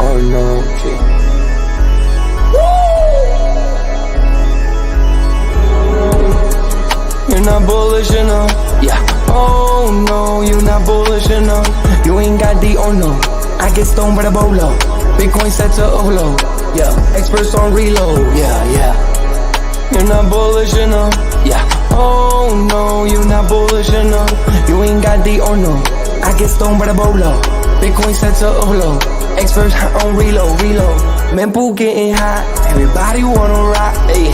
Ordinal G. You're not bullish enough, yeah. Oh no, you're not bullish enough. You ain't got the or no. I get stoned by the bolo. Bitcoin set to overload, yeah. Experts on reload, yeah. You're not bullish enough, yeah. Oh no, you're not bullish enough. You ain't got the or no. I get stoned by the bolo. Bitcoin set to overload. Experts on reload. Mempool getting hot. Everybody wanna rock, ayy.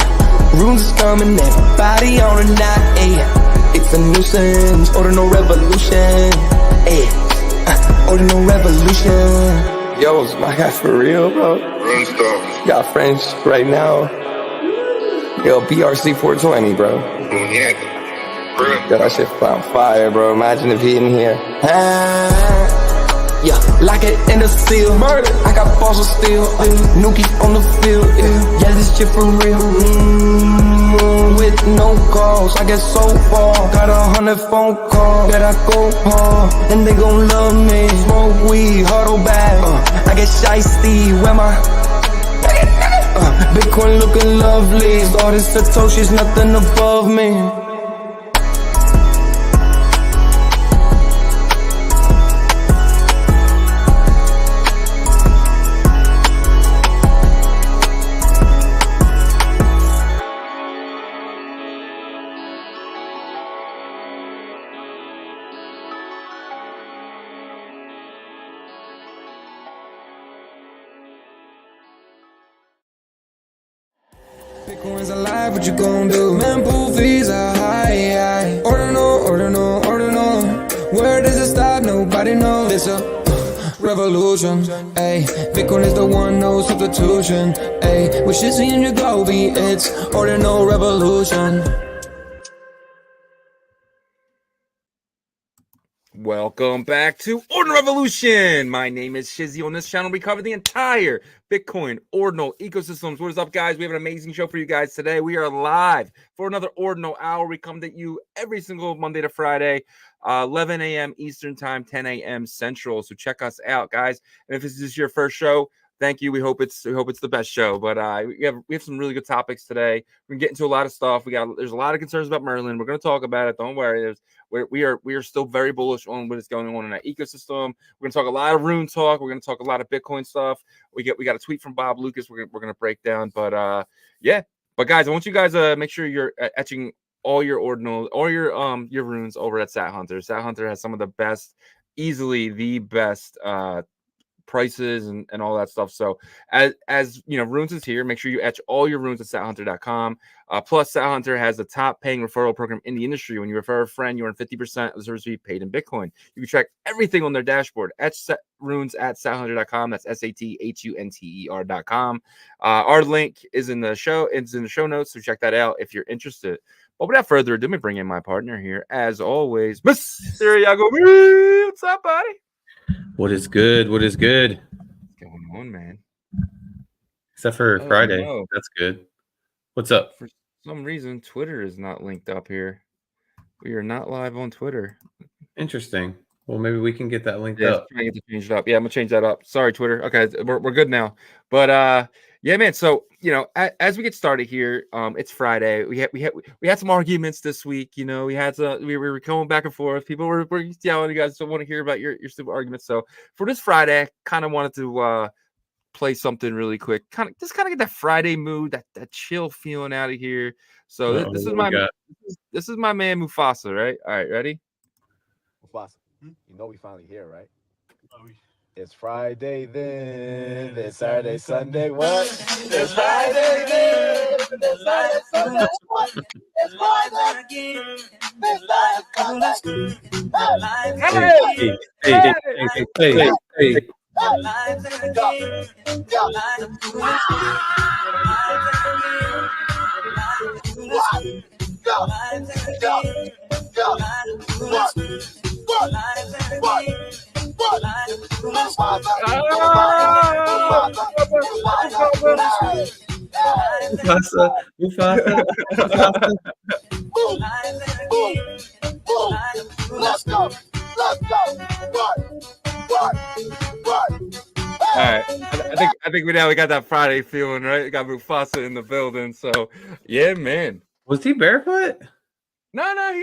Runes is coming, everybody on a knot, ayy. It's a nuisance, Ordinal Revolution, ayy. Ordinal Revolution. Yo, it's my guy for real, bro. Got friends right now. Yo, BRC 420, bro. Yo, that shit on fire, bro. Imagine if he in here. Yeah, like it in the seal. Murder. I got balls of steel. Nuki on the field. Yeah, this shit for real. With no calls, I get so far. Got 100 phone calls that I go hard, and they gon' love me. Smoke weed, huddle back. I get shiesty. Where my Bitcoin looking lovely. All this Satoshi's nothing above me. Bitcoin's alive, what you gon' do? Mempool fees are high. Ordinal. Where does it stop? Nobody knows. It's a revolution, ayy. Bitcoin is the one, no substitution, ayy. With Shizzy and Yagobi, it's Ordinal Revolution. Welcome back to Ordinal Revolution. My name is Shizzy. On this channel, we cover the entire Bitcoin Ordinal ecosystems. What is up, guys? We have an amazing show for you guys today. We are live for another Ordinal hour. We come to you every single Monday to Friday, 11 a.m. Eastern Time, 10 a.m. Central. So check us out, guys. And if this is your first show, thank you. We hope it's the best show. But we have some really good topics today. We're gonna get into a lot of stuff. There's a lot of concerns about Merlin. We're gonna talk about it. Don't worry. We are still very bullish on what is going on in our ecosystem. We're gonna talk a lot of rune talk. We're gonna talk a lot of Bitcoin stuff. We got a tweet from Bob Lucas. We're gonna break down. But yeah. But guys, I want you guys make sure you're etching all your ordinals or your runes over at Sathunter. Sathunter has some of the best, easily the best prices and all that stuff. So as you know, Runes is here. Make sure you etch all your runes at sathunter.com. Plus, Sathunter has the top paying referral program in the industry. When you refer a friend, you earn 50% of the service fee paid in Bitcoin. You can track everything on their dashboard. Etch runes at sathunter.com. That's sathunter.com. Our link is in the show. It's in the show notes, so check that out if you're interested. But without further ado, let me bring in my partner here, as always, Mr. Yagobi. What's up, buddy? What is good? What is good? What's going on, man? Except for Friday. No. That's good. What's up? For some reason, Twitter is not linked up here. We are not live on Twitter. Interesting. Well, maybe we can get that linked up. Trying to get it changed up. Yeah, I'm gonna change that up. Sorry, Twitter. Okay, we're good now. But yeah, man. So you know, as we get started here, it's Friday. We had some arguments this week. You know, we were going back and forth. People were yelling. You guys don't want to hear about your stupid arguments. So for this Friday, I kind of wanted to play something really quick. Kind of get that Friday mood, that chill feeling out of here. So this is my man Mufasa, right? All right, ready? Mufasa, you know we finally here, right? It's Friday then, it's Saturday, Sunday, what? It's Friday then, it's Saturday, Sunday, what? It's Friday again, it's Friday, Sunday. Hey. Mufasa. Let's go. What? All right, I think we got that Friday feeling, right? We got Mufasa in the building, so yeah, man. Was he barefoot? No,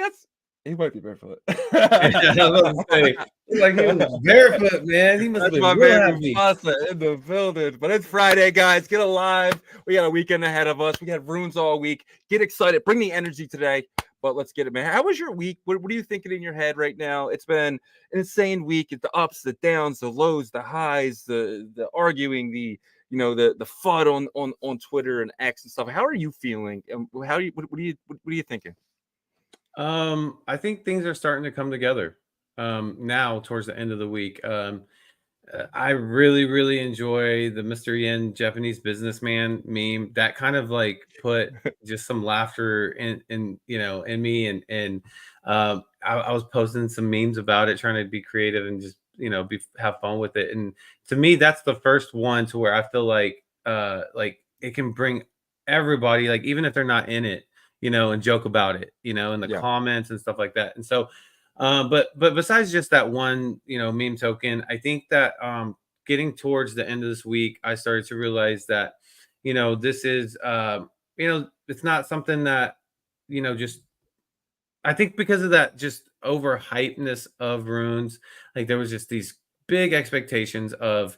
he might be barefoot. I was about to say, like he was barefoot, man. He must have That's been my real man happy. Mufasa in the building. But it's Friday, guys. Get alive. We got a weekend ahead of us. We got runes all week. Get excited. Bring the energy today. But let's get it, man. How was your week? What are you thinking in your head right now? It's been an insane week. The ups, the downs, the lows, the highs, the arguing, the the FUD on Twitter and X and stuff. How are you feeling? And what are you thinking? I think things are starting to come together now towards the end of the week. I really enjoy the Mr. Yen Japanese businessman meme. That kind of like put just some laughter in me, and I was posting some memes about it, trying to be creative and just have fun with it. And to me, that's the first one to where I feel like it can bring everybody, like even if they're not in it, and joke about it, in the comments and stuff like that. And so but besides just that one, meme token, I think that getting towards the end of this week, I started to realize that, this is it's not something that, just I think because of that just overhypeness of runes, like there was just these big expectations of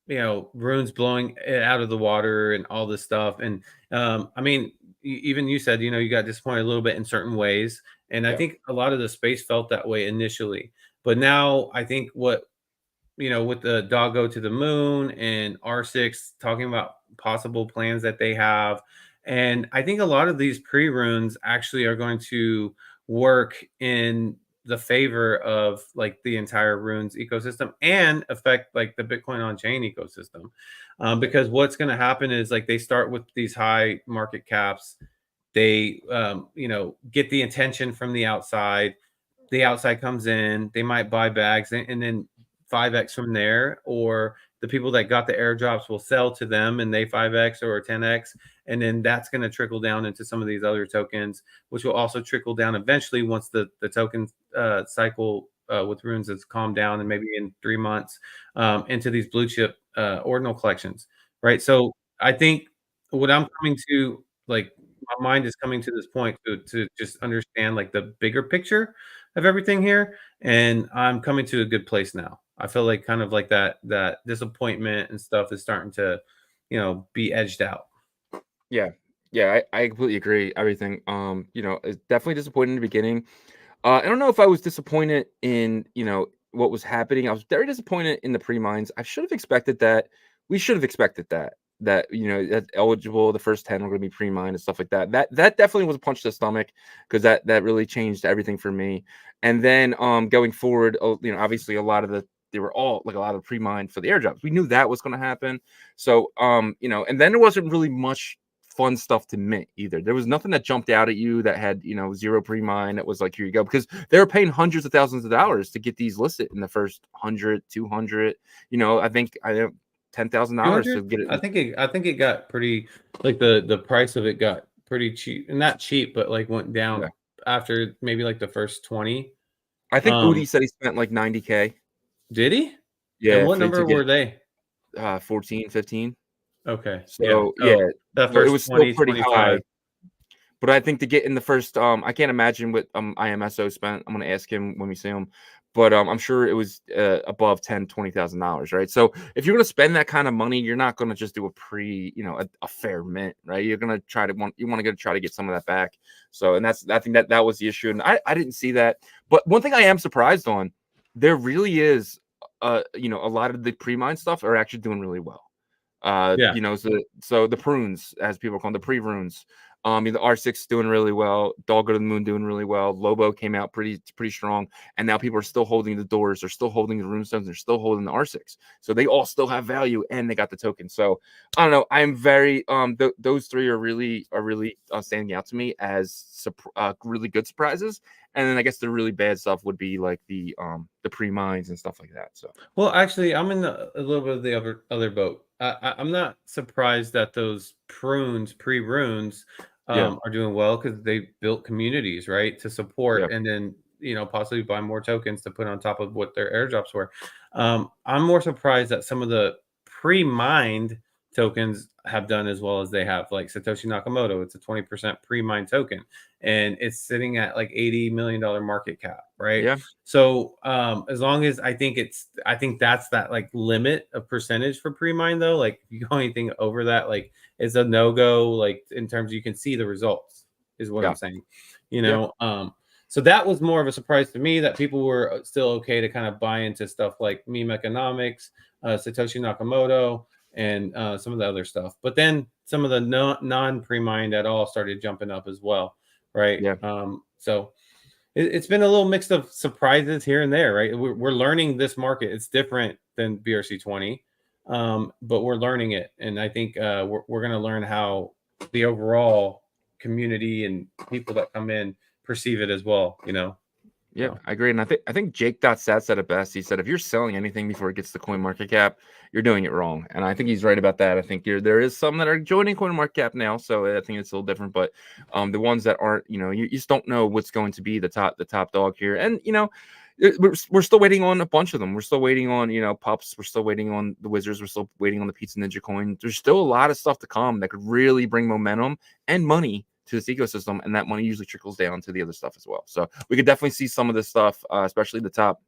runes blowing it out of the water and all this stuff. And I mean, even you said, you got disappointed a little bit in certain ways. And I think a lot of the space felt that way initially. But now I think with the doggo to the moon and R6 talking about possible plans that they have. And I think a lot of these pre-runes actually are going to work in the favor of like the entire runes ecosystem and affect like the Bitcoin on chain ecosystem. Because what's going to happen is like they start with these high market caps. They, get the attention from the outside. The outside comes in, they might buy bags and then 5x from there, or the people that got the airdrops will sell to them and they 5x or 10x. And then that's going to trickle down into some of these other tokens, which will also trickle down eventually once the token cycle with runes has calmed down and maybe in 3 months into these blue chip ordinal collections. Right. So I think what I'm coming to, like, my mind is coming to this point to just understand like the bigger picture of everything here, and I'm coming to a good place now. I feel like kind of like that disappointment and stuff is starting to be edged out. Yeah, I completely agree. Everything. It's definitely disappointing in the beginning. I don't know if I was disappointed in what was happening. I was very disappointed in the pre-mines. I should have expected that. We should have expected that that's eligible. The first 10 are going to be pre-mined and stuff like that. That definitely was a punch to the stomach, because that really changed everything for me. And then going forward, obviously they were all like a lot of pre-mined for the airdrops. We knew that was going to happen. So and then there wasn't really much fun stuff to mint either. There was nothing that jumped out at you that had zero pre-mine that was like, here you go, because they were paying hundreds of thousands of dollars to get these listed in the first 100, 200. I think $10,000 to get it. I think it got pretty, like the price of it got pretty cheap, and not cheap, but like went down after maybe like the first 20. I think Udi said he spent like $90K. Did he? Yeah. And what number were they? 14, 15. Okay. So that first it was 20, still pretty 25. high. But I think to get in the first, I can't imagine what IMSO spent. I'm going to ask him when we see him. But I'm sure it was above $10,000, $20,000, right? So if you're going to spend that kind of money, you're not going to just do a fair mint, right? You're going to try to get some of that back. So, and I think that was the issue. And I didn't see that. But one thing I am surprised on, there really is, a lot of the pre-mine stuff are actually doing really well. So the prunes, as people call them, the pre-runes. The R6 doing really well. Doggo to the Moon doing really well. Lobo came out pretty strong, and now people are still holding the doors. They're still holding the runestones. They're still holding the R6. So they all still have value, and they got the token. So I don't know. I'm very those three are really standing out to me as really good surprises. And then I guess the really bad stuff would be like the pre-mines and stuff like that. So well, actually, I'm in a little bit of the other boat. I'm not surprised that those pre-runes are doing well, because they built communities, right, to support and then possibly buy more tokens to put on top of what their airdrops were. I'm more surprised that some of the pre-mined tokens have done as well as they have. Like Satoshi Nakamoto, it's a 20% pre-mined token, and it's sitting at like $80 million market cap, right? Yeah. So as long as I think that's that like limit of percentage for pre-mine though. Like if you go anything over that, like it's a no-go, like in terms of you can see the results is what I'm saying. So that was more of a surprise to me that people were still okay to kind of buy into stuff like meme economics, Satoshi Nakamoto, and some of the other stuff. But then some of the non-pre-mined at all started jumping up as well, right? Yeah. So it's been a little mix of surprises here and there, right? We're learning this market. It's different than BRC20, but we're learning it. And I think we're going to learn how the overall community and people that come in perceive it as well, Yeah, I agree. And I think Jake.sat said it best. He said, if you're selling anything before it gets to coin market cap, you're doing it wrong. And I think he's right about that. I think there is some that are joining coin market cap now, so I think it's a little different. But the ones that aren't, you just don't know what's going to be the top dog here. And we're still waiting on a bunch of them. We're still waiting on Pups. We're still waiting on the Wizards. We're still waiting on the Pizza Ninja coin. There's still a lot of stuff to come that could really bring momentum and money to this ecosystem, and that money usually trickles down to the other stuff as well. So we could definitely see some of this stuff, especially the top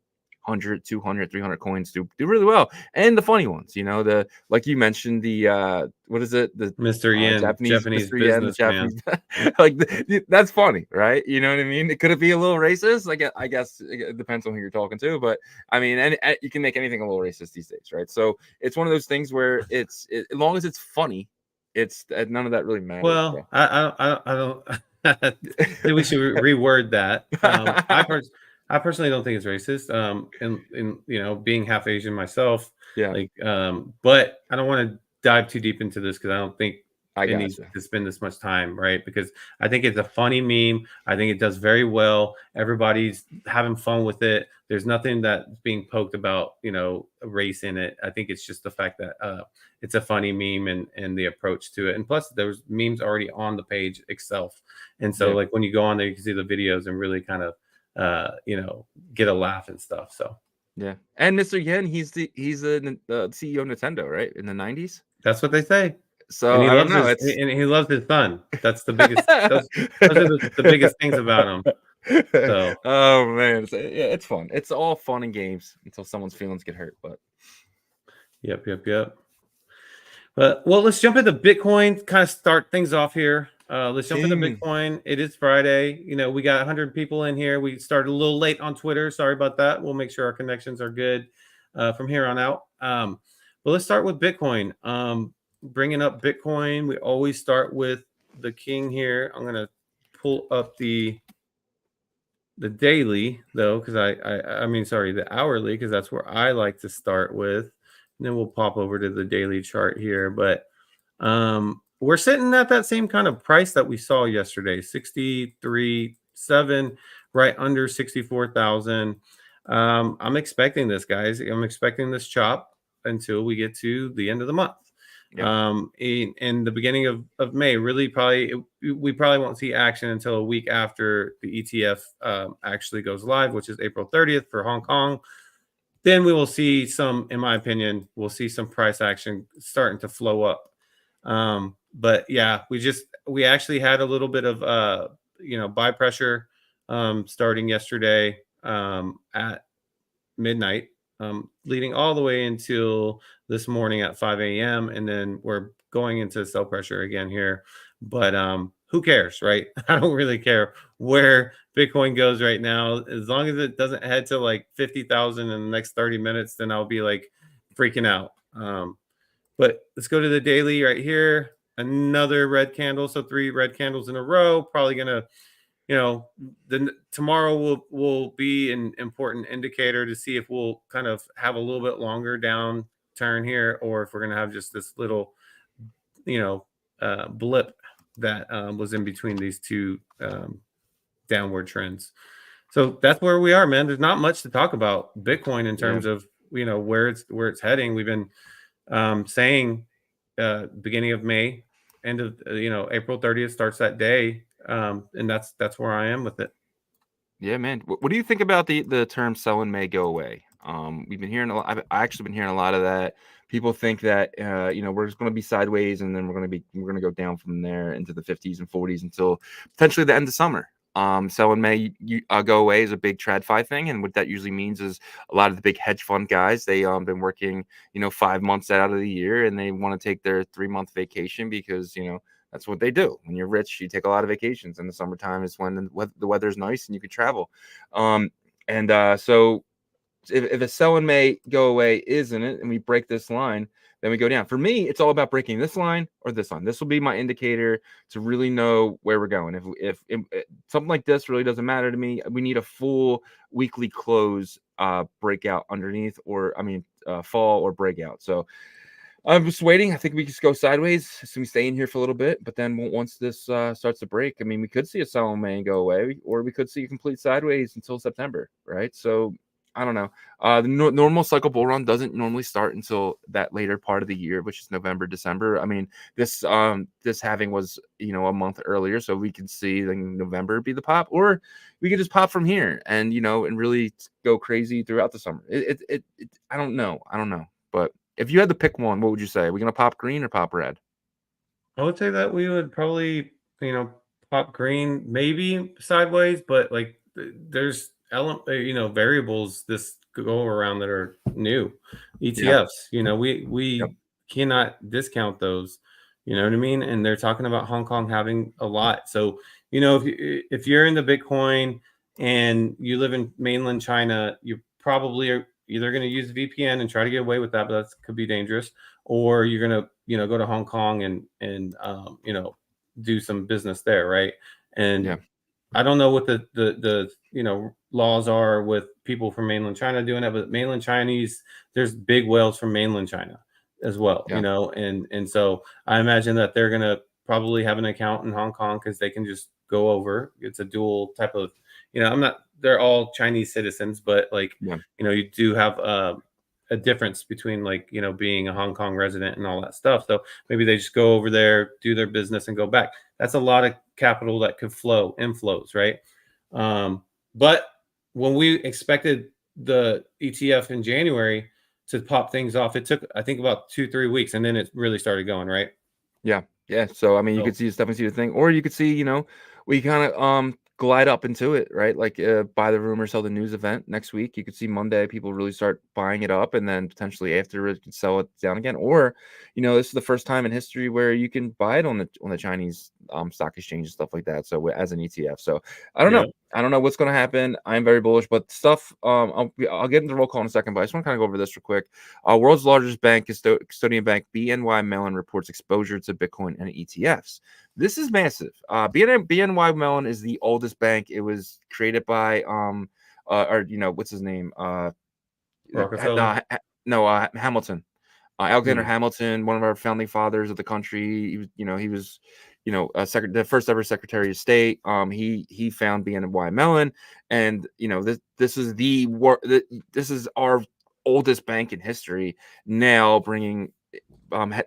100, 200, 300 coins do really well. And the funny ones, the like you mentioned, the what is it? The Mr. Yen, Japanese Mr. Yen, the businessman. Japanese, that's funny, right? You know what I mean? Could it be a little racist? I guess it depends on who you're talking to, but I mean, and you can make anything a little racist these days, right? So it's one of those things where as long as it's funny, it's none of that really matters. Well, bro. I don't think we should reword that. I personally don't think it's racist. And being half Asian myself, but I don't want to dive too deep into this because I don't think it needs to spend this much time, right? Because I think it's a funny meme. I think it does very well. Everybody's having fun with it. There's nothing that's being poked about, race in it. I think it's just the fact that it's a funny meme and the approach to it. And plus, there's memes already on the page itself. And so, like when you go on there, you can see the videos and really kind of, get a laugh and stuff. So yeah. And Mr. Yen, he's the CEO of Nintendo, right? In the 90s. That's what they say. So and I don't know. And he loves his son. That's the biggest. those are the biggest things about him. So, oh man, it's fun. It's all fun and games until someone's feelings get hurt. But yep. But well, let's jump into Bitcoin. Kind of start things off here. Let's jump into Bitcoin. It is Friday. We got 100 people in here. We started a little late on Twitter. Sorry about that. We'll make sure our connections are good from here on out. But let's start with Bitcoin. Bringing up Bitcoin, we always start with the king here. I'm going to pull up the daily though, because the hourly, because that's where I like to start with. And then we'll pop over to the daily chart here. But we're sitting at that same kind of price that we saw yesterday, 63.7, right under 64,000. I'm expecting this, guys. I'm expecting this chop until we get to the end of the month. In the beginning of May, really we probably won't see action until a week after the ETF actually goes live, which is April 30th for Hong Kong. Then we will see in my opinion, we'll see some price action starting to flow up. But yeah, we actually had a little bit of buy pressure starting yesterday at midnight. Leading all the way until this morning at 5 a.m. And then we're going into sell pressure again here. But who cares, right? I don't really care where Bitcoin goes right now. As long as it doesn't head to like 50,000 in the next 30 minutes, then I'll be like freaking out. But let's go to the daily right here. Another red candle. So 3 red candles in a row. Probably going to tomorrow will be an important indicator to see if we'll kind of have a little bit longer down turn here, or if we're going to have just this little, blip that was in between these two downward trends. So that's where we are, man. There's not much to talk about Bitcoin in terms of, where it's heading. We've been saying beginning of May, end of, April 30th starts that day. And that's where I am with it. Yeah, man. What do you think about the term "sell in May, go away"? We've been hearing a lot. I actually been hearing a lot of that. People think that we're just going to be sideways, and then we're going to go down from there into the 50s and 40s until potentially the end of summer. Sell in May, go away is a big TradFi thing, and what that usually means is a lot of the big hedge fund guys, they been working 5 months out of the year, and they want to take their 3-month vacation because that's what they do. When you're rich, you take a lot of vacations. In the summertime is when the weather's nice and you can travel. So if a sell in May, go away isn't it, and we break this line, then we go down. For me, it's all about breaking this line or this line. This will be my indicator to really know where we're going. If something like this really doesn't matter to me, we need a full weekly close breakout underneath, or fall or breakout. So I'm just waiting. I think we just go sideways. So we stay in here for a little bit, but then once this starts to break, we could see a sell in May and go away, or we could see a complete sideways until September, right? So I don't know. The normal cycle bull run doesn't normally start until that later part of the year, which is November, December. This halving was a month earlier, so we could see November be the pop, or we could just pop from here and and really go crazy throughout the summer. I don't know, but if you had to pick one, what would you say? Are we gonna pop green or pop red? I would say that we would probably, pop green, maybe sideways, but like there's variables this go around that are new. ETFs, we Yep. cannot discount those. You know what I mean? And they're talking about Hong Kong having a lot. So, if you're in the Bitcoin and you live in mainland China, you probably are either going to use VPN and try to get away with that, but that could be dangerous, or you're going to go to Hong Kong and do some business there, right? And Yeah. I don't know what the laws are with people from mainland China doing it, but mainland Chinese, there's big whales from mainland China as well, Yeah. and so I imagine that they're gonna probably have an account in Hong Kong because they can just go over. It's a dual type of, they're all Chinese citizens, but like, Yeah. you do have a difference between being a Hong Kong resident and all that stuff. So maybe they just go over there, do their business, and go back. That's a lot of capital that could inflows, right? But when we expected the ETF in January to pop things off, it took, I think, about 2-3 weeks, and then it really started going, right? Yeah. So you could definitely see the thing, or you could see we kind of glide up into it, right? Like buy the rumor, sell the news event next week. You could see Monday people really start buying it up, and then potentially after it could sell it down again. Or this is the first time in history where you can buy it on the Chinese stock exchange and stuff like that. So as an ETF. So I don't know. I don't know what's going to happen. I'm very bullish, but stuff. I'll get into the roll call in a second, but I just want to kind of go over this real quick. World's largest bank, custodian bank, BNY Mellon, reports exposure to Bitcoin and ETFs. This is massive. BNY Mellon is the oldest bank. It was created by what's his name? Rockefeller? Hamilton. Alexander Hamilton, one of our founding fathers of the country. He was the first ever Secretary of State. He found BNY Mellon, and this is our oldest bank in history. Now bringing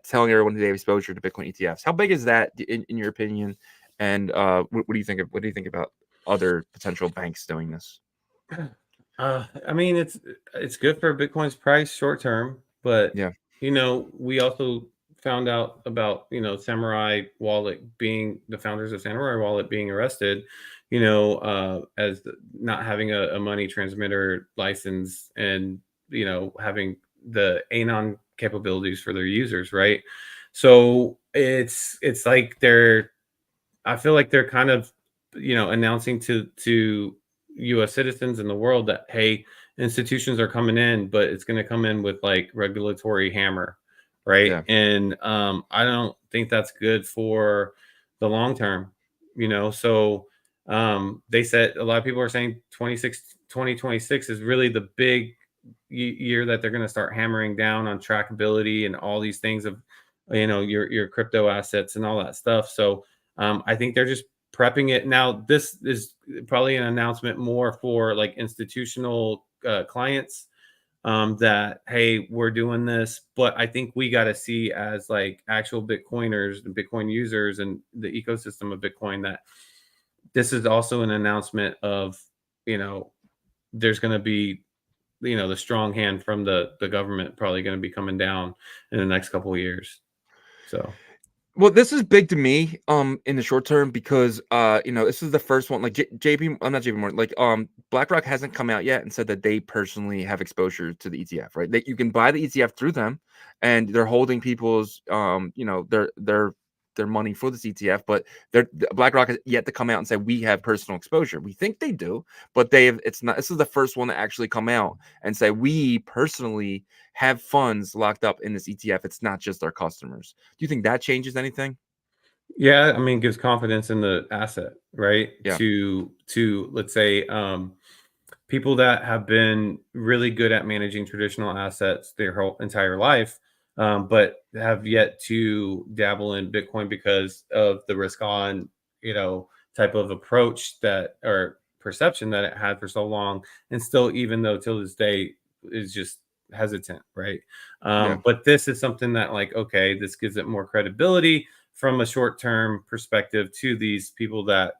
telling everyone they have exposure to Bitcoin ETFs. How big is that in your opinion? And what do you think about other potential banks doing this? It's good for Bitcoin's price short term, but yeah, we also found out about Samurai Wallet being the founders of Samurai Wallet being arrested, as not having a money transmitter license and having the anon capabilities for their users, right? So it's like I feel like they're kind of announcing to U.S. citizens in the world that, hey, institutions are coming in, but it's going to come in with like regulatory hammer, right? Yeah. And I don't think that's good for the long term, So they said, a lot of people are saying 2026 is really the big year that they're going to start hammering down on trackability and all these things of your crypto assets and all that stuff. So I think they're just prepping it. Now, this is probably an announcement more for like institutional clients that, hey, we're doing this. But I think we got to see as like actual Bitcoiners and Bitcoin users and the ecosystem of Bitcoin that this is also an announcement of there's going to be, the strong hand from the government probably going to be coming down in the next couple of years. So. Well, this is big to me, in the short term because, this is the first one. Like I'm not JP Morgan. Like, BlackRock hasn't come out yet and said that they personally have exposure to the ETF, right? That you can buy the ETF through them, and they're holding people's, their money for this ETF. But BlackRock has yet to come out and say we have personal exposure. We think they do, but it's not. This is the first one to actually come out and say we personally have funds locked up in this ETF. It's not just our customers. Do you think that changes anything? Yeah, I mean, gives confidence in the asset, right? Yeah. To let's say people that have been really good at managing traditional assets their whole entire life, but have yet to dabble in Bitcoin because of the risk on, type of approach that or perception that it had for so long, and still, even though till this day is just hesitant, right? Yeah. But this is something that, like, okay, this gives it more credibility from a short-term perspective to these people that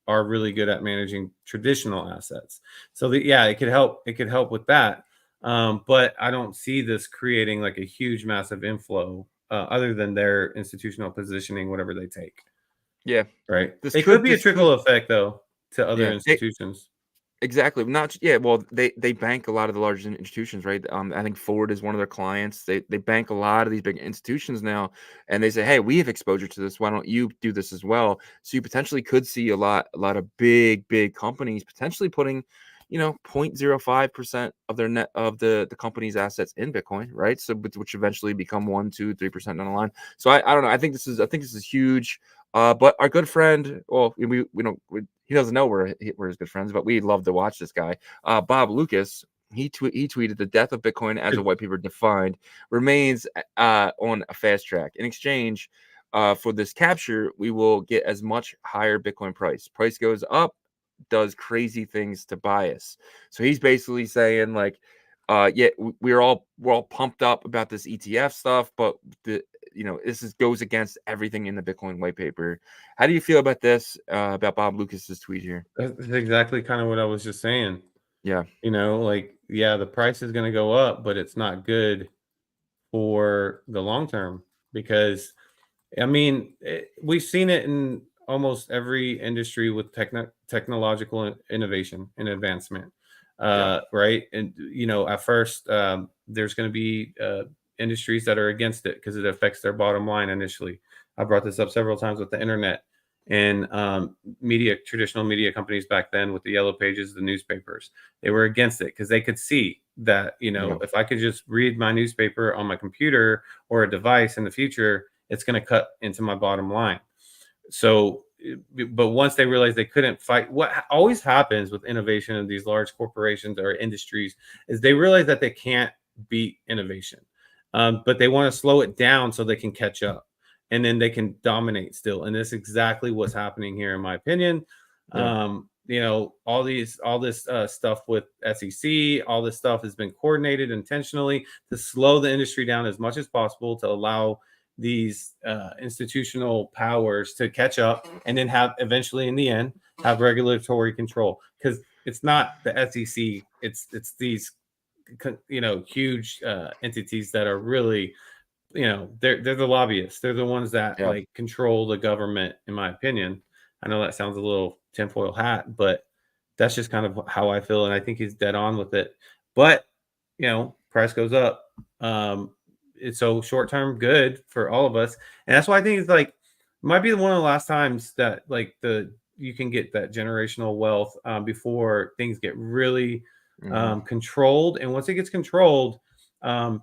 are really good at managing traditional assets. So it could help. It could help with that. But I don't see this creating like a huge, massive inflow, other than their institutional positioning, whatever they take. Yeah. Right. It could be a trickle could, effect though to other institutions. Exactly. Well, they bank a lot of the largest institutions, right? I think Ford is one of their clients. They bank a lot of these big institutions now, and they say, hey, we have exposure to this. Why don't you do this as well? So you potentially could see a lot of big companies potentially putting, 0.05% of their net of the company's assets in Bitcoin, right? So which eventually become 1, 2, 3% down the line. So I don't know. I think this is huge. But our good friend, well, he doesn't know we're his good friends, but we love to watch this guy. Bob Lucas, he tweeted the death of Bitcoin as a white paper defined remains on a fast track. In exchange for this capture, we will get as much higher Bitcoin price. Price goes up, does crazy things to bias. So he's basically saying like, we're all pumped up about this ETF stuff, but this goes against everything in the Bitcoin white paper. How do you feel about this? About Bob Lucas's tweet here? That's exactly kind of what I was just saying. Yeah. The price is going to go up, but it's not good for the long term because, I mean, we've seen it in almost every industry with technological innovation and advancement, right? And, at first, there's going to be industries that are against it because it affects their bottom line initially. I brought this up several times with the internet and traditional media companies back then with the yellow pages, the newspapers. They were against it because they could see that, if I could just read my newspaper on my computer or a device in the future, it's going to cut into my bottom line. So, but once they realized they couldn't fight, what always happens with innovation in these large corporations or industries is they realize that they can't beat innovation, but they want to slow it down so they can catch up, and then they can dominate still. And that's exactly what's happening here, in my opinion. Yeah. All this stuff with SEC, all this stuff has been coordinated intentionally to slow the industry down as much as possible to allow these institutional powers to catch up, and then have eventually, in the end, have regulatory control. Because it's not the SEC, it's these huge entities that are really, they're the lobbyists. They're the ones that like control the government, in my opinion. I know that sounds a little tinfoil hat, but that's just kind of how I feel, and I think he's dead on with it. But price goes up. It's so short term good for all of us, and that's why I think it's like might be one of the last times that like you can get that generational wealth before things get really controlled. And once it gets controlled,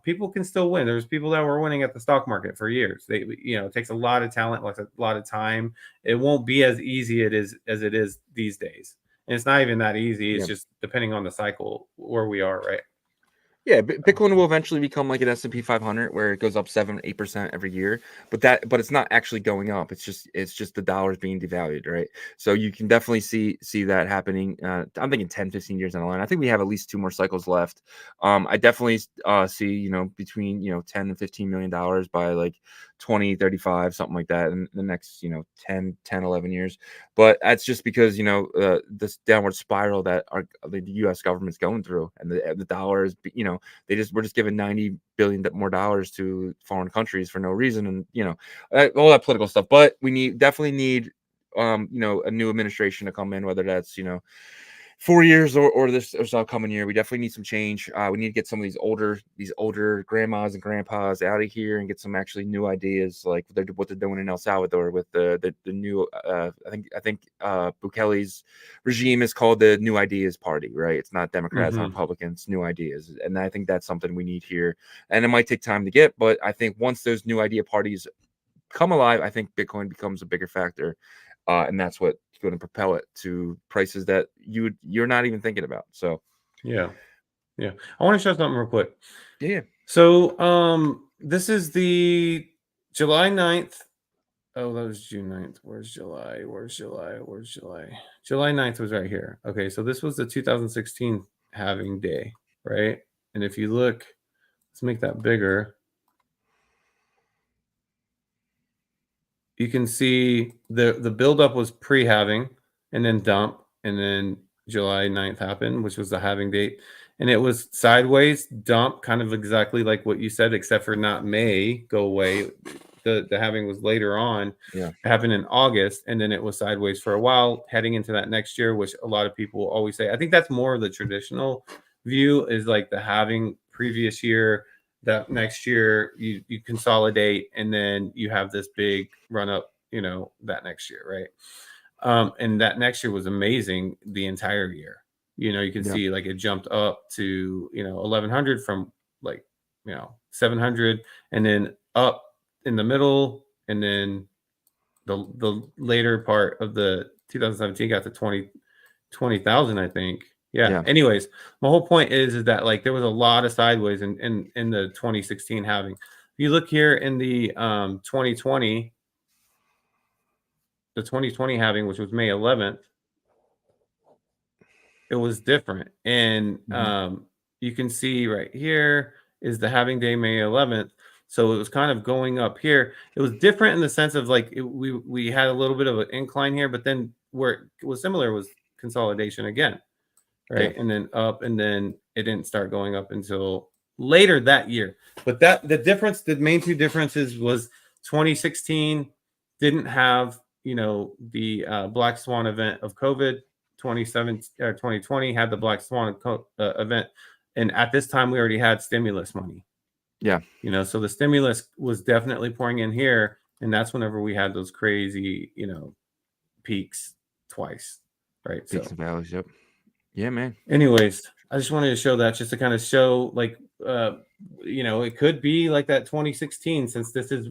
people can still win. There's people that were winning at the stock market for years. It takes a lot of talent, like a lot of time. It won't be as easy as it is these days, and it's not even that easy. It's just depending on the cycle where we are, right? Yeah, Bitcoin will eventually become like an S&P 500 where it goes up 7-8% every year, but it's not actually going up. It's just the dollar's being devalued, right? So you can definitely see that happening. I'm thinking 10-15 years down the line. I think we have at least 2 more cycles left. I definitely see between $10 and $15 million by like 2035, something like that in the next, 10, 11 years. But that's just because, this downward spiral that the U.S. government's going through, and the dollar is, we're just giving $90 billion more dollars to foreign countries for no reason, and all that political stuff. But we definitely need a new administration to come in, whether that's 4 years or this upcoming year. We definitely need some change. We need to get some of these older grandmas and grandpas out of here and get some actually new ideas, like what they're doing in El Salvador with the new. I think Bukele's regime is called the New Ideas Party, right? It's not Democrats, not Republicans, New Ideas, and I think that's something we need here. And it might take time to get, but I think once those new idea parties come alive, I think Bitcoin becomes a bigger factor, and that's what's going to propel it to prices that you're not even thinking about. So yeah, I want to show something real quick. Yeah. So this is the July 9th. Oh, that was June 9th. Where's July? July 9th was right here. Okay, so this was the 2016 halving day, right? And if you look, let's make that bigger. You can see the buildup was pre-halving and then dump, and then July 9th happened, which was the halving date. And it was sideways, dump, kind of exactly like what you said, except for not May, go away. The halving was later on. Yeah. It happened in August, and then it was sideways for a while, heading into that next year, which a lot of people always say. I think that's more of the traditional view, is like the halving previous year, that next year you consolidate, and then you have this big run up, that next year, right? And that next year was amazing the entire year. You can see like it jumped up to 1100 from like 700, and then up in the middle, and then the later part of the 2017 got to 20,000, I think. Yeah. Anyways, my whole point is that like there was a lot of sideways in the 2016 halving. If you look here in the 2020 halving, which was May 11th, it was different. And you can see right here is the halving day, May 11th. So it was kind of going up here. It was different in the sense of like we had a little bit of an incline here, but then where it was similar was consolidation again. Right. And then up, and then it didn't start going up until later that year. But the main two differences was 2016 didn't have, the Black Swan event of COVID. 2020 had the Black Swan event. And at this time, we already had stimulus money. Yeah. So the stimulus was definitely pouring in here. And that's whenever we had those crazy, peaks twice. Right. Peaks and valleys. Yep. Yeah, man. Anyways, I just wanted to show that, just to kind of show like, it could be like that 2016, since this is,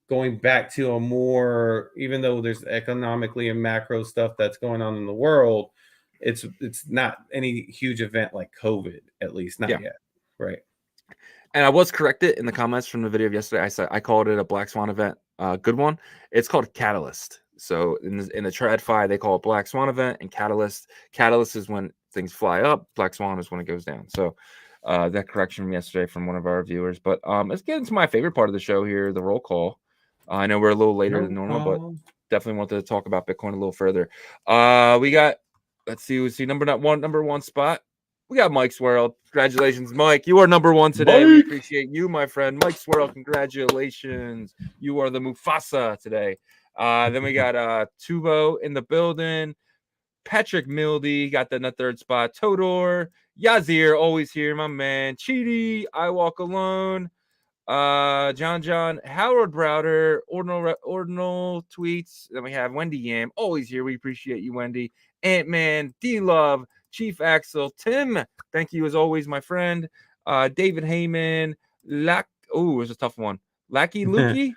going back to a more, even though there's economically and macro stuff that's going on in the world, it's not any huge event like COVID, at least not yet. Right. And I was corrected in the comments from the video of yesterday. I called it a Black Swan event. Good one. It's called Catalyst. So in the TradFi, they call it Black Swan event and Catalyst. Catalyst is when things fly up. Black Swan is when it goes down. So that correction from yesterday from one of our viewers. But let's get into my favorite part of the show here, the roll call. I know we're a little later than normal, but definitely wanted to talk about Bitcoin a little further. We got, let's see number one spot. We got Mike Swirl. Congratulations, Mike. You are number one today. Mike. We appreciate you, my friend. Mike Swirl, congratulations. You are the Mufasa today. Then we got Tuvo in the building. Patrick Mildy got the third spot. Todor. Yazir, always here, my man. Cheaty. I Walk Alone. John. Howard Browder. Ordinal Tweets. Then we have Wendy Yam. Always here. We appreciate you, Wendy. Ant-Man. D-Love. Chief Axel, Tim, thank you as always, my friend. David Heyman, it was a tough one. Lackey Lukey?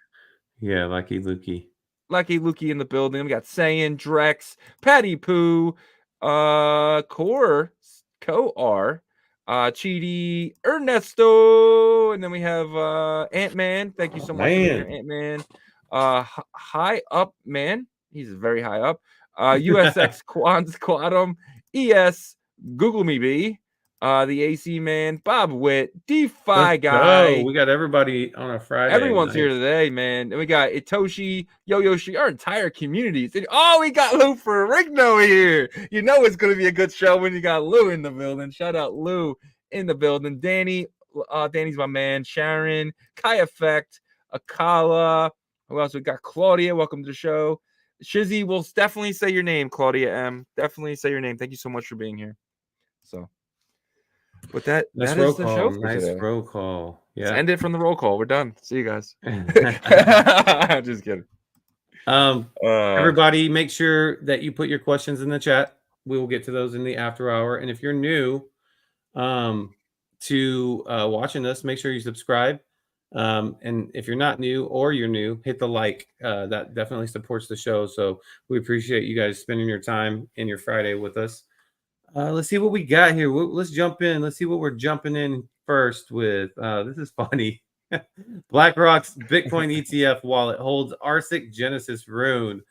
Yeah, Lackey Lukey. Lackey Lukey in the building. We got Sayan, Drex, Patty Poo, Core, Co-R, Cheedy, Ernesto, and then we have Ant-Man. Thank you so much, Ant-Man. High Up Man. He's very high up. USX Quadum. ES, Google Me B, the AC man, Bob Witt, DeFi Let's guy. go. We got everybody on a Friday. Everyone's here today, man. And we got Itoshi, Yo-Yoshi, our entire community. Oh, we got Lou Ferrigno here. You know it's going to be a good show when you got Lou in the building. Shout out Lou in the building. Danny, Danny's my man. Sharon, Kai Effect, Akala. Who else? We got Claudia. Welcome to the show. Shizzy, will definitely say your name, Claudia M. Definitely say your name. Thank you so much for being here. So, but that is the show for today. Roll call. Yeah. Let's end it from the roll call. We're done. See you guys. Just kidding. Everybody, make sure that you put your questions in the chat. We will get to those in the after hour. And if you're new to watching us, make sure you subscribe. And if you're not new or you're new, hit the like. That definitely supports the show. So we appreciate you guys spending your time in your Friday with us. Let's see what we got here. Let's jump in. Let's see what we're jumping in first with. This is funny. BlackRock's Bitcoin ETF wallet holds Arctic Genesis rune.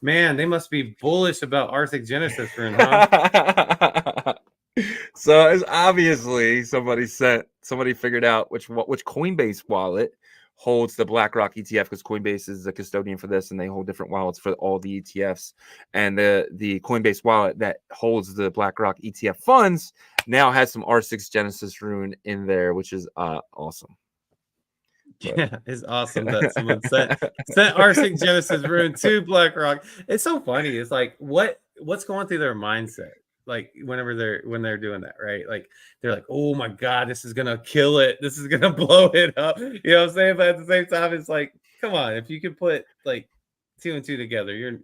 Man, they must be bullish about Arctic Genesis rune, huh? So it's obviously somebody figured out which Coinbase wallet holds the BlackRock ETF, because Coinbase is the custodian for this, and they hold different wallets for all the ETFs. And the Coinbase wallet that holds the BlackRock ETF funds now has some R6 Genesis rune in there, which is awesome. But. Yeah, it's awesome that someone sent R6 Genesis rune to BlackRock. It's so funny. It's like what's going through their mindset, like when they're doing that, right? Like they're like, oh my god, this is gonna kill it, this is gonna blow it up, you know what I'm saying? But at the same time, it's like, come on, if you could put like 2 and 2 together,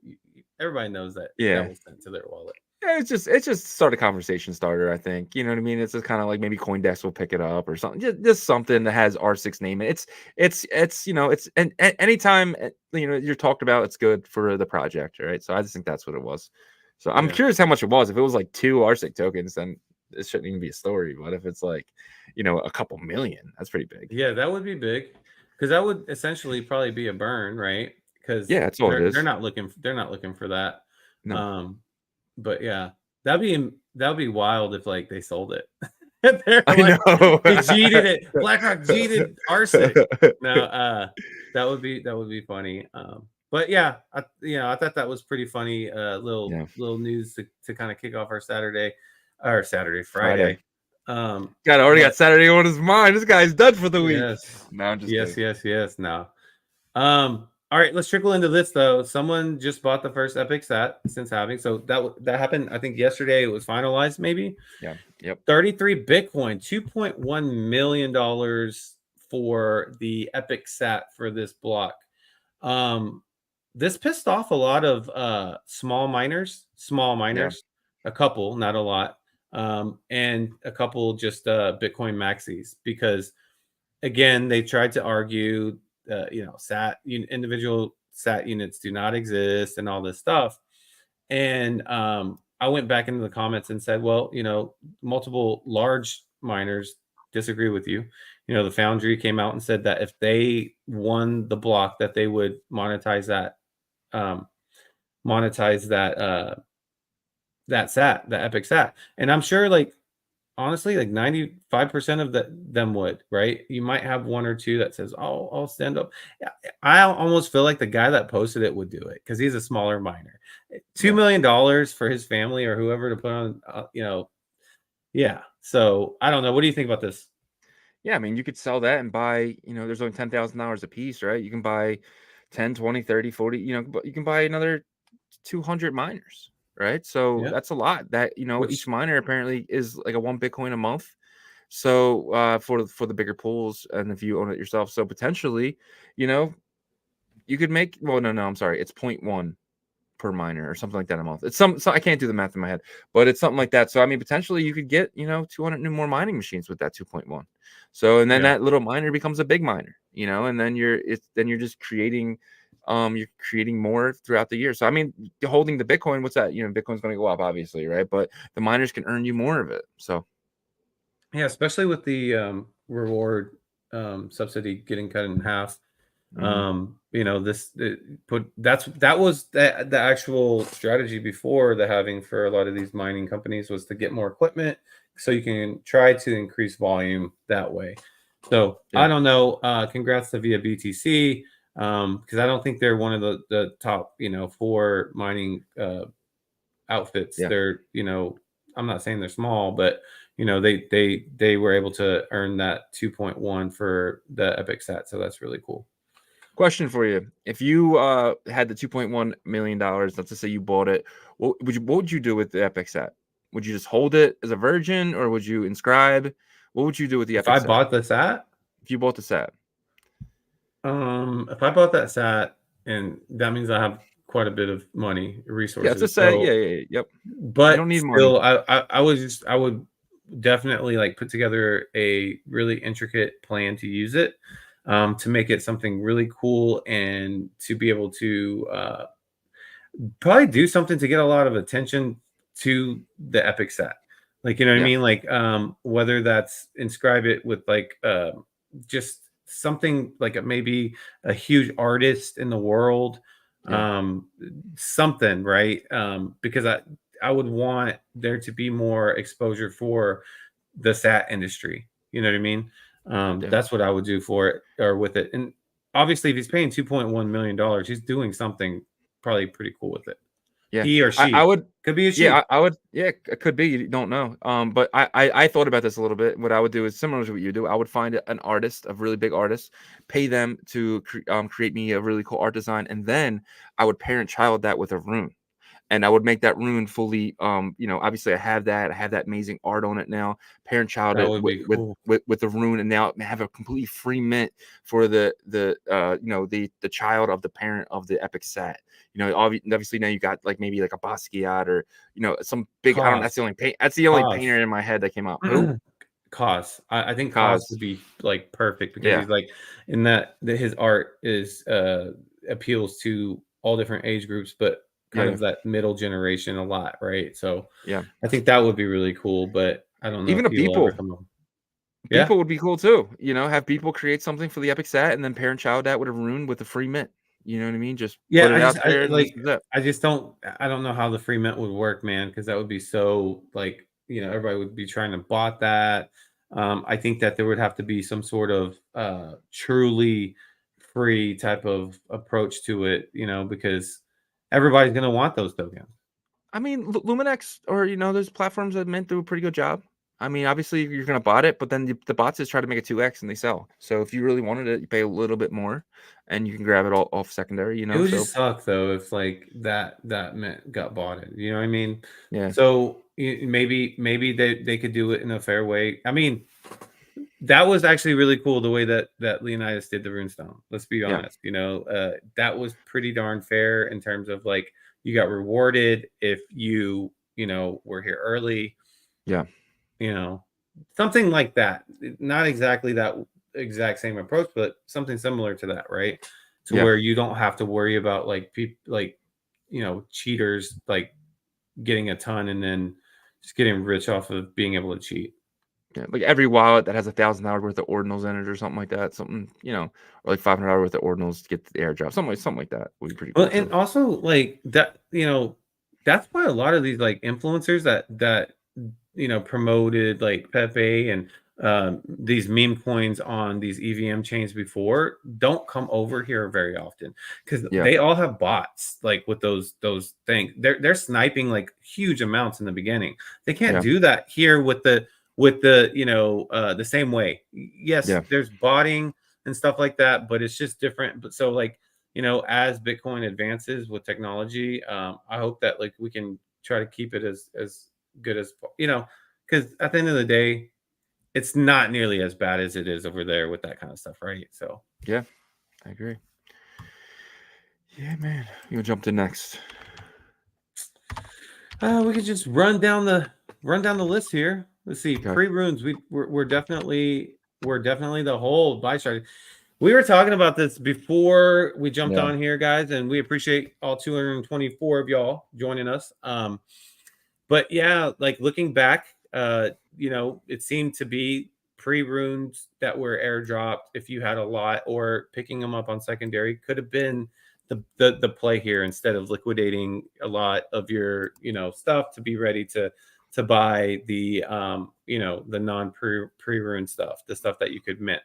everybody knows that that was sent to their wallet. Yeah, it's just start a conversation starter, I think. You know what I mean? It's just kind of like maybe CoinDesk will pick it up or something. Just something that has R6 name. It's and anytime you're talked about, it's good for the project, right? So I just think that's what it was. So I'm curious how much it was. If it was like 2 R6 tokens, then it shouldn't even be a story. But if it's like, a couple million, that's pretty big. Yeah, that would be big, because that would essentially probably be a burn, right? Because that's all it is. They're not looking for that. No. But yeah, that'd be wild if like they sold it. They're I like, know. they cheated it. BlackRock cheated Arctic. No, that would be funny. But yeah, I thought that was pretty funny. Little news to kind of kick off our Friday. Got Saturday on his mind. This guy's done for the week. Yes. No, I'm just kidding. Yes. No. All right, let's trickle into this though. Someone just bought the first Epic Sat since Halving. So that happened, I think yesterday. It was finalized, maybe. Yeah. Yep. 33 Bitcoin, $2.1 million for the Epic Sat for this block. This pissed off a lot of small miners, a couple, not a lot, and a couple just Bitcoin maxis, because again, they tried to argue individual SAT units do not exist and all this stuff. And I went back into the comments and said, well, multiple large miners disagree with you. The Foundry came out and said that if they won the block, that they would monetize that SAT, the Epic SAT. And I'm sure, like, honestly, like 95% of them would, right? You might have one or two that says, "Oh, I'll stand up." I almost feel like the guy that posted it would do it, because he's a smaller miner. $2 million for his family or whoever to put on, yeah. So I don't know. What do you think about this? Yeah, I mean, you could sell that and buy, there's only $10,000 a piece, right? You can buy 10, 20, 30, 40, but you can buy another 200 miners. Right. So that's a lot that, each miner apparently is like a 1 Bitcoin a month. So for the bigger pools, and if you own it yourself, so potentially, you could make, I'm sorry, it's 0.1 per miner or something like that a month. It's so I can't do the math in my head, but it's something like that. So I mean, potentially you could get 200 new more mining machines with that 2.1. So and then that little miner becomes a big miner, and then you're just creating. You're creating more throughout the year. So I mean, holding the Bitcoin, what's that? Bitcoin's going to go up, obviously, right? But the miners can earn you more of it. So yeah, especially with the reward subsidy getting cut in half. That was the actual strategy before the Halving for a lot of these mining companies, was to get more equipment, so you can try to increase volume that way. So Yeah. I don't know. Congrats to Via BTC, because I don't think they're one of the top 4 mining outfits. Yeah. They're I'm not saying they're small, but they were able to earn that 2.1 for the Epic Sat, so that's really cool. Question for you: if you had the $2.1 million, let's just say you bought it, what would you do with the Epic Sat? Would you just hold it as a virgin, or would you inscribe? What would you do with the If Epic I Sat? bought the Sat, If you bought the Sat, if I bought that Sat, and that means I have quite a bit of money, resources. yeah, it's a Sat. Yeah, yep. But you don't need still, money. I would definitely like put together a really intricate plan to use it, to make it something really cool, and to be able to probably do something to get a lot of attention to the Epic Sat. Like, you know what I mean? Like, whether that's inscribe it with like just something like maybe a huge artist in the world, something, right? Because I would want there to be more exposure for the Sat industry. You know what I mean? That's what I would do for it or with it. And obviously, if he's paying $2.1 million, he's doing something probably pretty cool with it. Yeah, he or she. I would. Could be a she. Yeah, I would. Yeah, it could be. You don't know. But I thought about this a little bit. What I would do is similar to what you do. I would find an artist, a really big artist, pay them to create me a really cool art design, and then I would parent-child that with a rune. And I would make that rune fully, obviously I have that amazing art on it now, parent-child That it would be cool. with the rune, and now have a completely free mint for the child of the parent of the Epic Sat. Obviously now you got like maybe like a Basquiat or some big. I don't. That's the only painter in my head that came up. Who? Cause I think Cause would be like perfect because he's like in that his art is appeals to all different age groups, but kind of that middle generation a lot, right? So I think that would be really cool, but I don't know even if a he'll people ever come up. People would be cool too. Have people create something for the Epic Sat and then parent-child that with a rune with a free mint. You know what I mean? Just put it out there. I don't know how the free mint would work, man, because that would be so like everybody would be trying to bot that. I think that there would have to be some sort of truly free type of approach to it, because everybody's gonna want those tokens. I mean, Luminex or those platforms that mint do a pretty good job. I mean, obviously you're gonna bot it, but then the bots just try to make it 2x and they sell. So if you really wanted it, you pay a little bit more, and you can grab it all off secondary. It would just suck though if like that mint got bought it. You know what I mean? Yeah. So maybe they could do it in a fair way. I mean, that was actually really cool the way that Leonidas did the runestone. Let's be honest. That was pretty darn fair in terms of like you got rewarded if you were here early. Yeah. Something like that. Not exactly that exact same approach, but something similar to that, right? To where you don't have to worry about like people like cheaters like getting a ton and then just getting rich off of being able to cheat. Yeah, like every wallet that has $1,000 worth of ordinals in it or something like that, something or like $500 worth of ordinals to get the airdrop, something like that would be pretty cool. Well, and also like that, that's why a lot of these like influencers that promoted like Pepe and these meme coins on these EVM chains before don't come over here very often because they all have bots like with those things. They're sniping like huge amounts in the beginning. They can't do that here with the same way. Yes, there's botting and stuff like that, but it's just different. But so like as Bitcoin advances with technology, I hope that like we can try to keep it as good as because at the end of the day it's not nearly as bad as it is over there with that kind of stuff, right? So yeah, I agree. Yeah, man, you jump to next. We could just run down the list here. Let's see. Pre-runes, we're definitely the whole buy strategy. We were talking about this before we jumped on here, guys, and we appreciate all 224 of y'all joining us. But yeah, like looking back, it seemed to be pre-runes that were airdropped if you had a lot, or picking them up on secondary could have been the play here instead of liquidating a lot of your stuff to be ready to to buy the the non pre-rune stuff, the stuff that you could mint.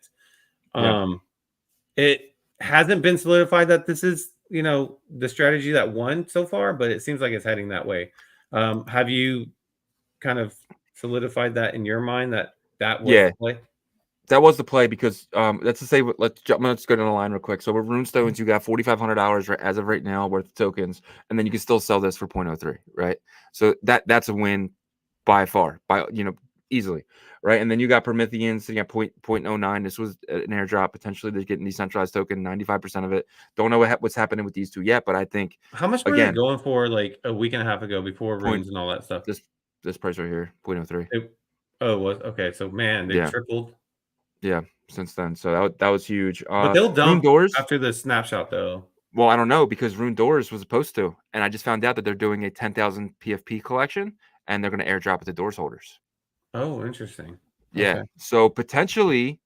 It hasn't been solidified that this is the strategy that won so far, but it seems like it's heading that way. Have you kind of solidified that in your mind that was the play? That was the play because let's just say let's go down the line real quick. So with runestones, you got $4,500 right as of right now worth of tokens, and then you can still sell this for 0.03, right? So that's a win by far, by easily, right? And then you got Prometheans sitting at 0.09. This was an airdrop. Potentially they're getting decentralized token, 95% of it. Don't know what's happening with these two yet, but I think how much were they going for like a week and a half ago before runes and all that stuff? This price right here, 0.03. It was okay. So man, they tripled. Yeah, since then. So that was huge. But they'll dump Rune Doors after the snapshot though. Well, I don't know because Rune Doors was supposed to, and I just found out that they're doing a 10,000 PFP collection, and they're going to airdrop it to Doors holders. Oh, interesting. Yeah, okay. So potentially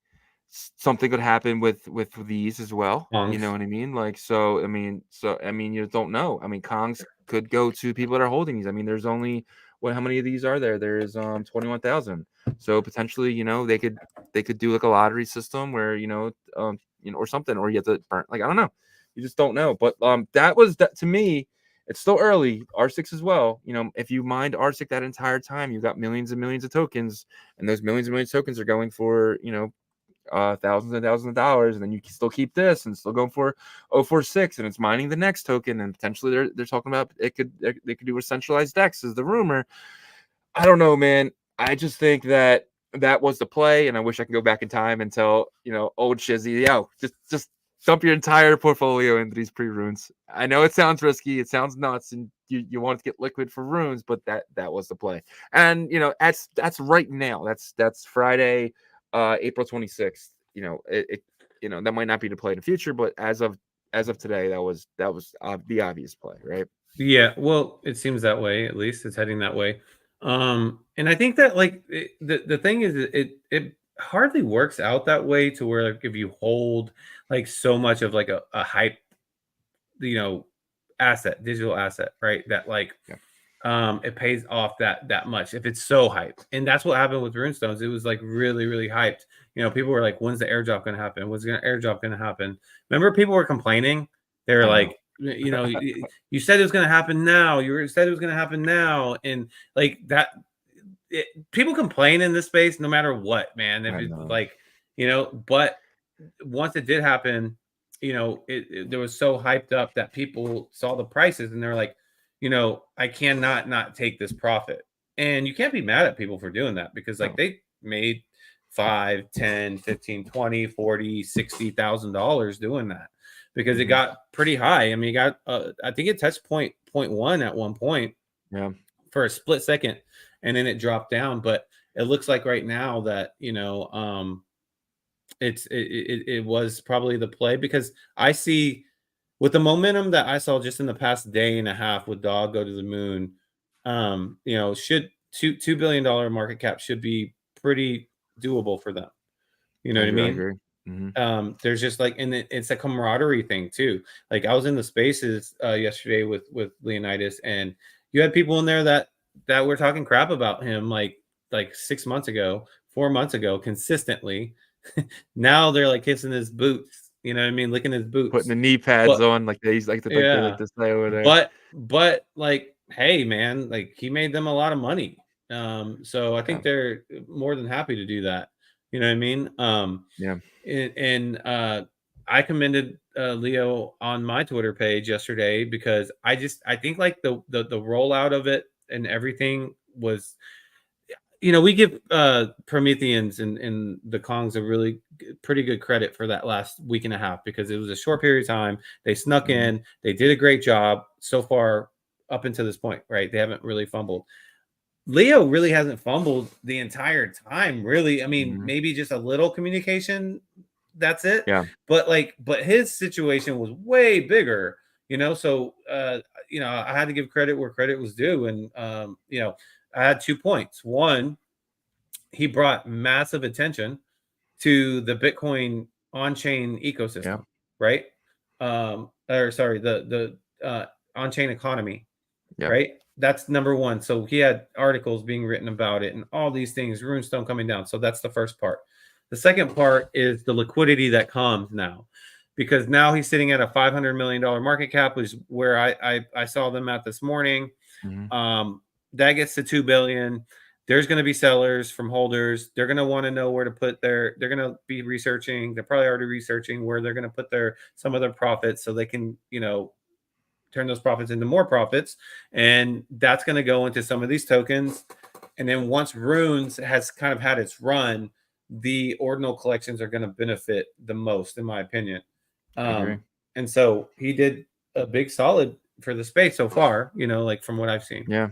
something could happen with these as well. Kongs. You know what I mean? Like, so I mean, you don't know. I mean, Kongs could go to people that are holding these. I mean, there's only how many of these are there? There's 21,000. So potentially, they could do like a lottery system where or something, or you have to burn. Like, I don't know. You just don't know. But that to me. It's still early. R6 as well. If you mined R6 that entire time, you've got millions and millions of tokens, and those millions and millions of tokens are going for thousands and thousands of dollars, and then you still keep this and still going for 046, and it's mining the next token, and potentially they're talking about they could do a centralized DEX is the rumor. I don't know, man. I just think that was the play, and I wish I could go back in time and tell old Shizzy, just dump your entire portfolio into these pre-runes. I know it sounds risky, it sounds nuts, and you want to get liquid for runes, but that was the play. And that's right now. That's Friday, April 26th. That might not be the play in the future, but as of today, that was the obvious play, right? Yeah, well, it seems that way. At least it's heading that way. And I think that the thing is, it hardly works out that way to where if you hold like so much of like a hype, digital asset, right? That it pays off that much if it's so hyped. And that's what happened with runestones. It was like really, really hyped. People were like, when's the airdrop going to happen? When's the airdrop going to happen? Remember, people were complaining. They were like, you said it was going to happen now. You said it was going to happen now. And like that, people complain in this space no matter what, man. If it's but once it did happen, there was so hyped up that people saw the prices and they're like, I cannot not take this profit. And you can't be mad at people for doing that because they made $5, $10, $15, $20, $40, $60,000 doing that because it got pretty high. I mean, it got I think it touched 0.1 at one point, for a split second, and then it dropped down. But it looks like right now that it was probably the play because I see with the momentum that I saw just in the past day and a half with Dog Go to the Moon, should $2 billion market cap should be pretty doable for them. You know what I mean? I agree. Mm-hmm. There's just and it's a camaraderie thing too. Like I was in the spaces yesterday with Leonidas, and you had people in there that were talking crap about him like 6 months ago, 4 months ago, consistently. Now they're like kissing his boots. You know what I mean? Licking his boots, putting the knee pads on, like they like to say over there. But hey, man, he made them a lot of money. So I think they're more than happy to do that. You know what I mean? And I commended Leo on my Twitter page yesterday because I think the rollout of it and everything was, we give Prometheans and the Kongs a really pretty good credit for that last week and a half because it was a short period of time. They snuck in, they did a great job so far up until this point, right? They haven't really fumbled. Leo really hasn't fumbled the entire time, really. I mean, maybe just a little communication. That's it. Yeah. But his situation was way bigger, So, I had to give credit where credit was due. And, I had 2 points. One, he brought massive attention to the Bitcoin on-chain ecosystem, right? The on-chain economy, right? that's number one. So he had articles being written about it and all these things, runestone coming down. So that's the first part. The second part is the liquidity that comes now, because now he's sitting at a $500 million market cap, which is where I saw them at this morning. That gets to 2 billion. There's going to be sellers from holders. They're going to want to know where to put they're going to be researching. They're probably already researching where they're going to put some of their profits so they can, turn those profits into more profits. And that's going to go into some of these tokens. And then once Runes has kind of had its run, the ordinal collections are going to benefit the most, in my opinion. And so he did a big solid for the space so far, like from what I've seen. Yeah.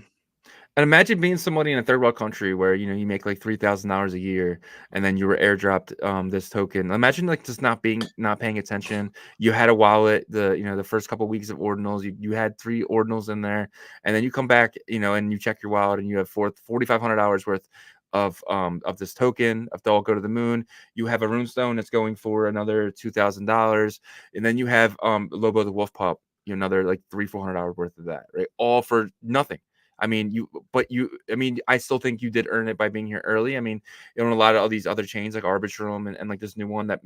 And imagine being somebody in a third world country where, you make like $3,000 a year and then you were airdropped this token. Imagine like just not paying attention. You had a wallet, the first couple of weeks of ordinals, you had 3 ordinals in there, and then you come back, and you check your wallet and you have $4,500 worth of this token of All Go to the Moon. You have a runestone that's going for another $2,000, and then you have Lobo the Wolf Pup, another like $300-400 worth of that, right? All for nothing. I mean, I still think you did earn it by being here early. I mean, a lot of all these other chains like Arbitrum and like this new one that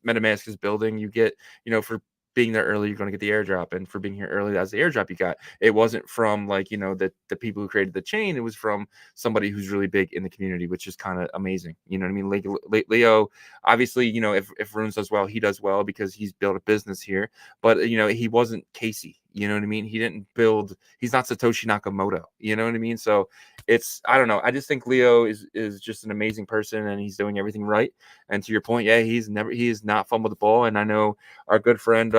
MetaMask is building, you get, for being there early, you're going to get the airdrop, and for being here early, that's the airdrop you got. It wasn't from like, the people who created the chain. It was from somebody who's really big in the community, which is kind of amazing. You know what I mean? Like Leo, obviously, if Runes does well, he does well because he's built a business here, but he wasn't Casey. You know what I mean? He's not Satoshi Nakamoto. You know what I mean? So I don't know. I just think Leo is just an amazing person, and he's doing everything right. And to your point, yeah, he has not fumbled the ball. And I know our good friend,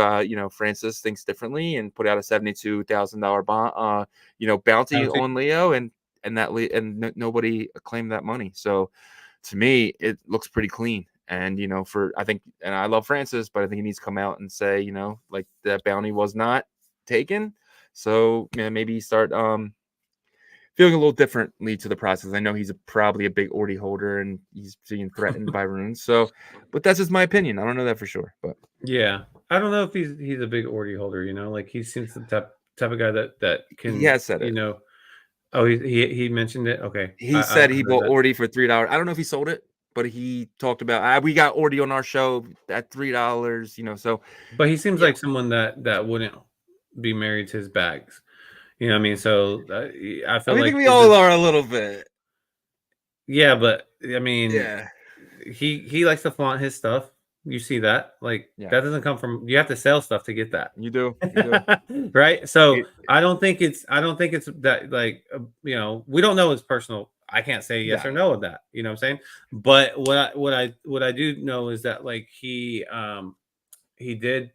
Francis thinks differently and put out a $72,000 bond, bounty on Leo, and nobody claimed that money. So to me, it looks pretty clean. And, and I love Francis, but I think he needs to come out and say, like that bounty was not taken. So maybe start feeling a little differently to the process. I know he's probably a big Ordi holder and he's being threatened by Runes. So, but that's just my opinion. I don't know that for sure. But yeah, I don't know if he's a big Ordi holder. Like he seems the type of guy that can. He has said it. Oh, he mentioned it. Okay, he said he bought Ordi for $3. I don't know if he sold it, but he talked about we got Ordi on our show at $3. So, but he seems like someone that wouldn't be married to his bags. You know what I mean? So I feel like think we all are a little bit. Yeah, but I mean, yeah, he likes to flaunt his stuff. You see that? Like that doesn't come from. You have to sell stuff to get that. You do. Right? So I don't think it's that like we don't know his personal. I can't say yes or no with that. You know what I'm saying? But what I do know is that like he did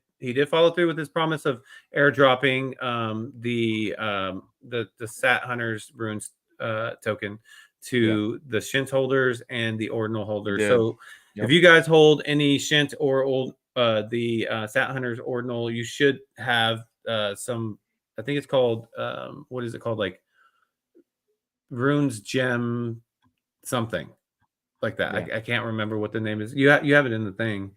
follow through with his promise of airdropping the sathunter's runes token to the Shint holders and the ordinal holders. So if you guys hold any Shint or the sathunter's ordinal, you should have some. I think it's called what is it called? Like Runes Gem something like that. I can't remember what the name is. You have it in the thing.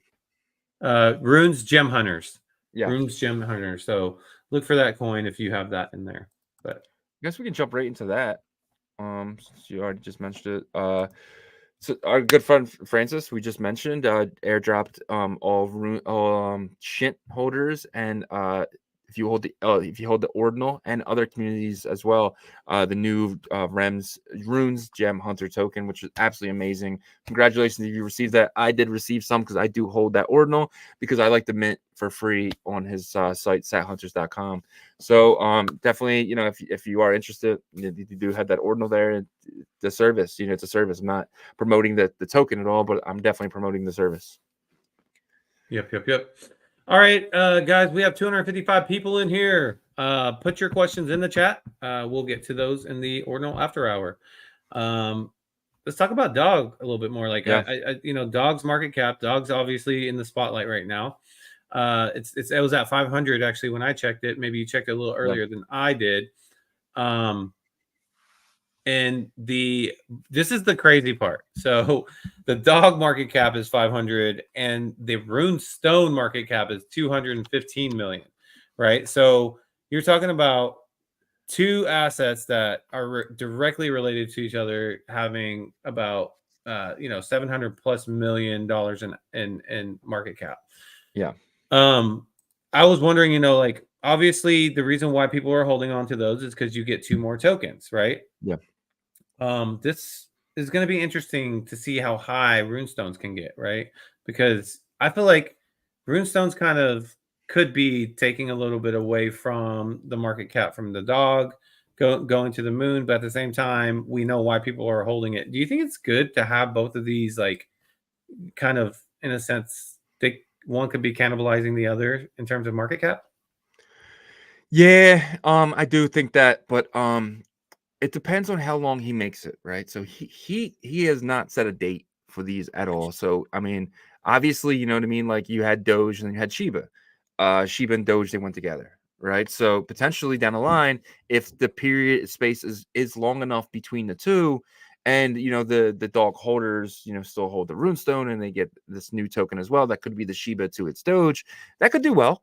Runes Gem Hunters. Yeah. Runes Gem Hunters. So look for that coin if you have that in there. But I guess we can jump right into that. Since you already just mentioned it. So our good friend Francis, we just mentioned, airdropped all Shint holders, and if you hold the ordinal and other communities as well, the new Runes Gem Hunter token, which is absolutely amazing. Congratulations if you received that. I did receive some because I do hold that ordinal because I like to mint for free on his site sathunters.com. So definitely, if you are interested, you do have that ordinal there. The service, it's a service. I'm not promoting the token at all, but I'm definitely promoting the service. Yep. All right, guys, we have 255 people in here. Put your questions in the chat. We'll get to those in the ordinal after hour. Let's talk about Dog a little bit more. Like, Dog's market cap. Dog's obviously in the spotlight right now. It was at 500 actually when I checked it. Maybe you checked it a little earlier than I did. And this is the crazy part. So the Dog market cap is 500 and the Rune Stone market cap is 215 million, right? So you're talking about two assets that are directly related to each other having about $700+ million in market cap. Yeah. I was wondering, like obviously the reason why people are holding on to those is because you get 2 more tokens, right? Yeah. This is going to be interesting to see how high runestones can get, right? Because I feel like runestones kind of could be taking a little bit away from the market cap from the dog going to the moon, but at the same time, we know why people are holding it. Do you think it's good to have both of these, like, kind of, in a sense, one could be cannibalizing the other in terms of market cap? Yeah, I do think that, but it depends on how long he makes it, right? So he has not set a date for these at all. So I mean, obviously, you know what I mean. Like you had Doge and then you had Shiba. Shiba and Doge, they went together, right? So potentially down the line, if the period space is long enough between the two, and the dog holders still hold the runestone and they get this new token as well, that could be the Shiba to its Doge, that could do well.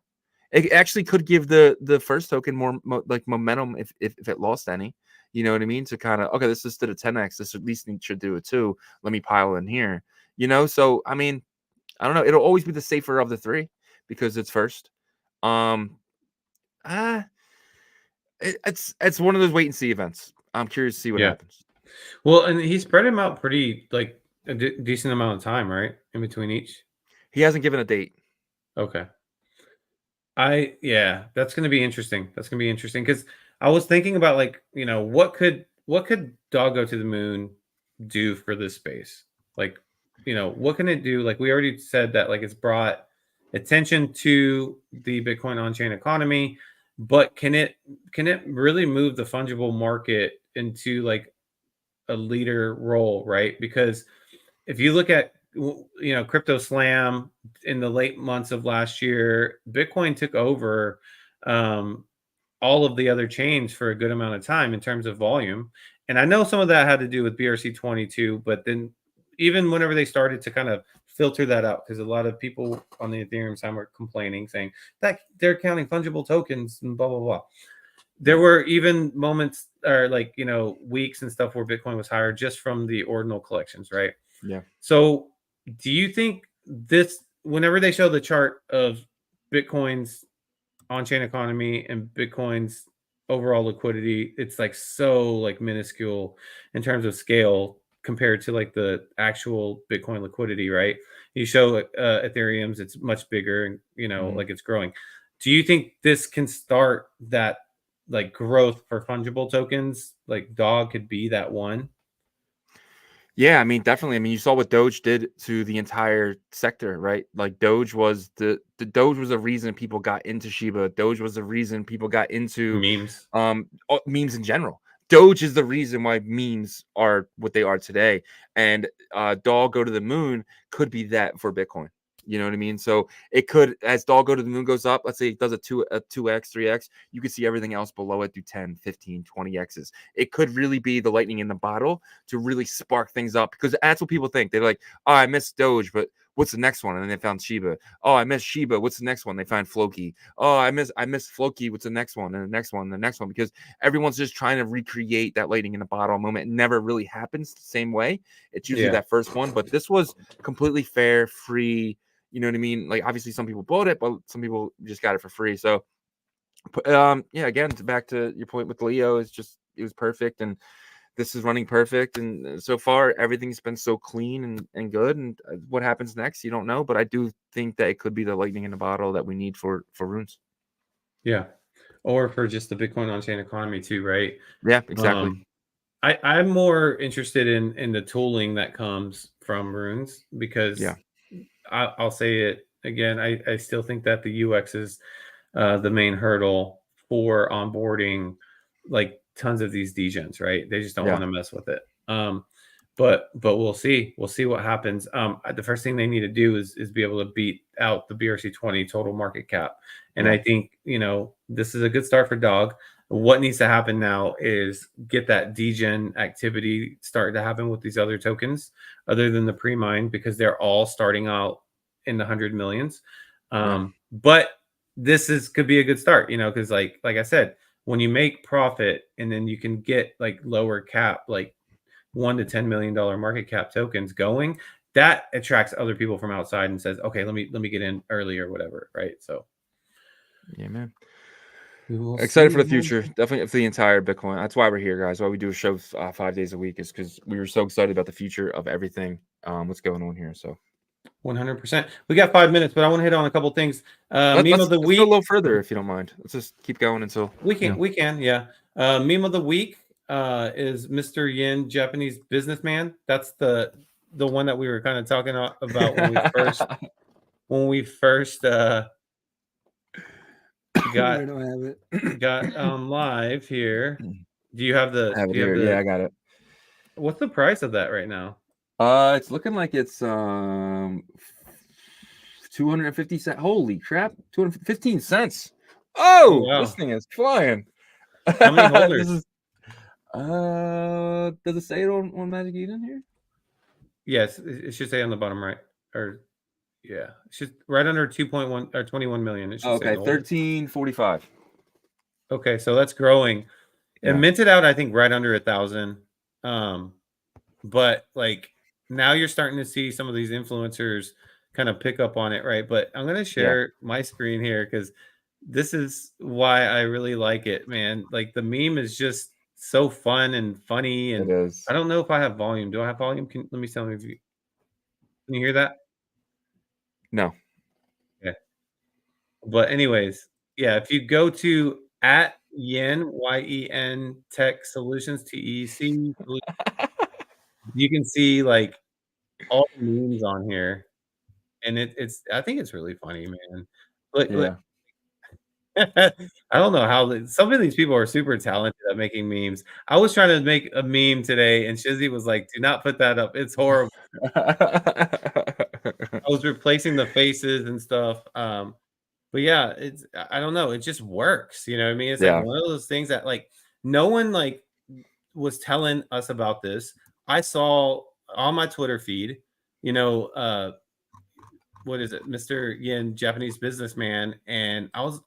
It actually could give the first token more like momentum if it lost any. You know what I mean? To kind of, okay, this is did a 10x. This at least should do it too. Let me pile in here. So I mean, I don't know. It'll always be the safer of the three because it's first. It's one of those wait and see events. I'm curious to see what happens. Well, and he spread him out pretty like a decent amount of time, right? In between each. He hasn't given a date. Okay. That's going to be interesting. That's going to be interesting because I was thinking about, like, what could Dog Go to the Moon do for this space? Like, what can it do? Like we already said that, like, it's brought attention to the Bitcoin on-chain economy, but can it really move the fungible market into like a leader role, right? Because if you look at Crypto Slam in the late months of last year, Bitcoin took over all of the other chains for a good amount of time in terms of volume. And I know some of that had to do with BRC-22, but then even whenever they started to kind of filter that out, because a lot of people on the Ethereum side were complaining, saying that they're counting fungible tokens and blah, blah, blah. There were even moments or like, weeks and stuff where Bitcoin was higher just from the ordinal collections, right? Yeah. So do you think this, whenever they show the chart of Bitcoin's on-chain economy and Bitcoin's overall liquidity, it's like so like minuscule in terms of scale compared to like the actual Bitcoin liquidity, right? You show Ethereum's, it's much bigger and like it's growing. Do you think this can start that like growth for fungible tokens? Like Dog could be that one? Yeah, I mean, definitely. I mean, you saw what Doge did to the entire sector, right? Like Doge was the Doge was the reason people got into Shiba. Doge was the reason people got into memes. Memes in general. Doge is the reason why memes are what they are today. And Dog Go to the Moon could be that for Bitcoin. You know what I mean? So it could, as Dog Go to the Moon goes up, let's say it does a 2x, 3x, you could see everything else below it do 10, 15, 20x's. It could really be the lightning in the bottle to really spark things up, because that's what people think. They're like, oh, I missed Doge, but what's the next one? And then they found Shiba. Oh, I missed Shiba. What's the next one? They find Floki. Oh, I missed Floki. What's the next one? And the next one, and the next one, because everyone's just trying to recreate that lightning in the bottle moment. It never really happens the same way. It's usually that first one, but this was completely fair, free. You know what I mean? Like, obviously some people bought it, but some people just got it for free. So again, back to your point with Leo, it was perfect, and this is running perfect, and so far everything's been so clean and good. And what happens next, you don't know, but I do think that it could be the lightning in the bottle that we need for runes. Yeah, or for just the Bitcoin on-chain economy too, right? Yeah, exactly. I'm more interested in the tooling that comes from runes, because I'll say it again, I still think that the UX is the main hurdle for onboarding like tons of these degens, right? They just don't want to mess with it. But we'll see. We'll see what happens. The first thing they need to do is be able to beat out the BRC20 total market cap. And I think, this is a good start for Dog. What needs to happen now is get that degen activity start to happen with these other tokens other than the pre-mine, because they're all starting out in the 100 millions. But this could be a good start, because like I said, when you make profit and then you can get like lower cap, like $1 to $10 million market cap tokens going, that attracts other people from outside and says, okay, let me get in early or whatever, right? So Yeah, man. see, Excited for the man. future. Definitely for the entire Bitcoin. That's why we're here, guys. Why we do a show 5 days a week is because we were so excited about the future of everything. What's going on here? So 100%. We got 5 minutes, but I want to hit on a couple things. Meme of the let's week. go a little further if you don't mind. Let's just keep going until we can, yeah. Meme of the week is Mr. Yin, Japanese businessman. That's the one that we were kind of talking about when we first got live here. Do you have the? I have it here. Yeah, I got it. What's the price of that right now? It's looking like it's 250 cents. Holy crap, 215 cents. Oh, wow. This thing is flying. How many holders? Does it say it on Magic Eden here? Yes, it should say on the bottom right. Or yeah, it's just right under 2.1 or 21 million. It should okay, say 1345. Okay, so that's growing. It minted out, I think, right under 1,000. But like now you're starting to see some of these influencers kind of pick up on it, right? But I'm gonna share my screen here because this is why I really like it, man. Like the meme is just so fun and funny, and it is. I don't know if I have volume. Do I have volume? Let me tell me if you can you hear that? No. Yeah. But anyways, yeah, if you go to at Yen YEN Tech Solutions TEC, you can see like all the memes on here, and it's I think it's really funny, man. Look, I don't know how some of these people are super talented at making memes. I was trying to make a meme today, and Shizzy was like, "Do not put that up. It's horrible." I was replacing the faces and stuff. But yeah, I don't know. It just works. You know what I mean? It's like one of those things that like no one like was telling us about this. I saw on my Twitter feed, you know, what is it, Mr. Yin, Japanese businessman, and I was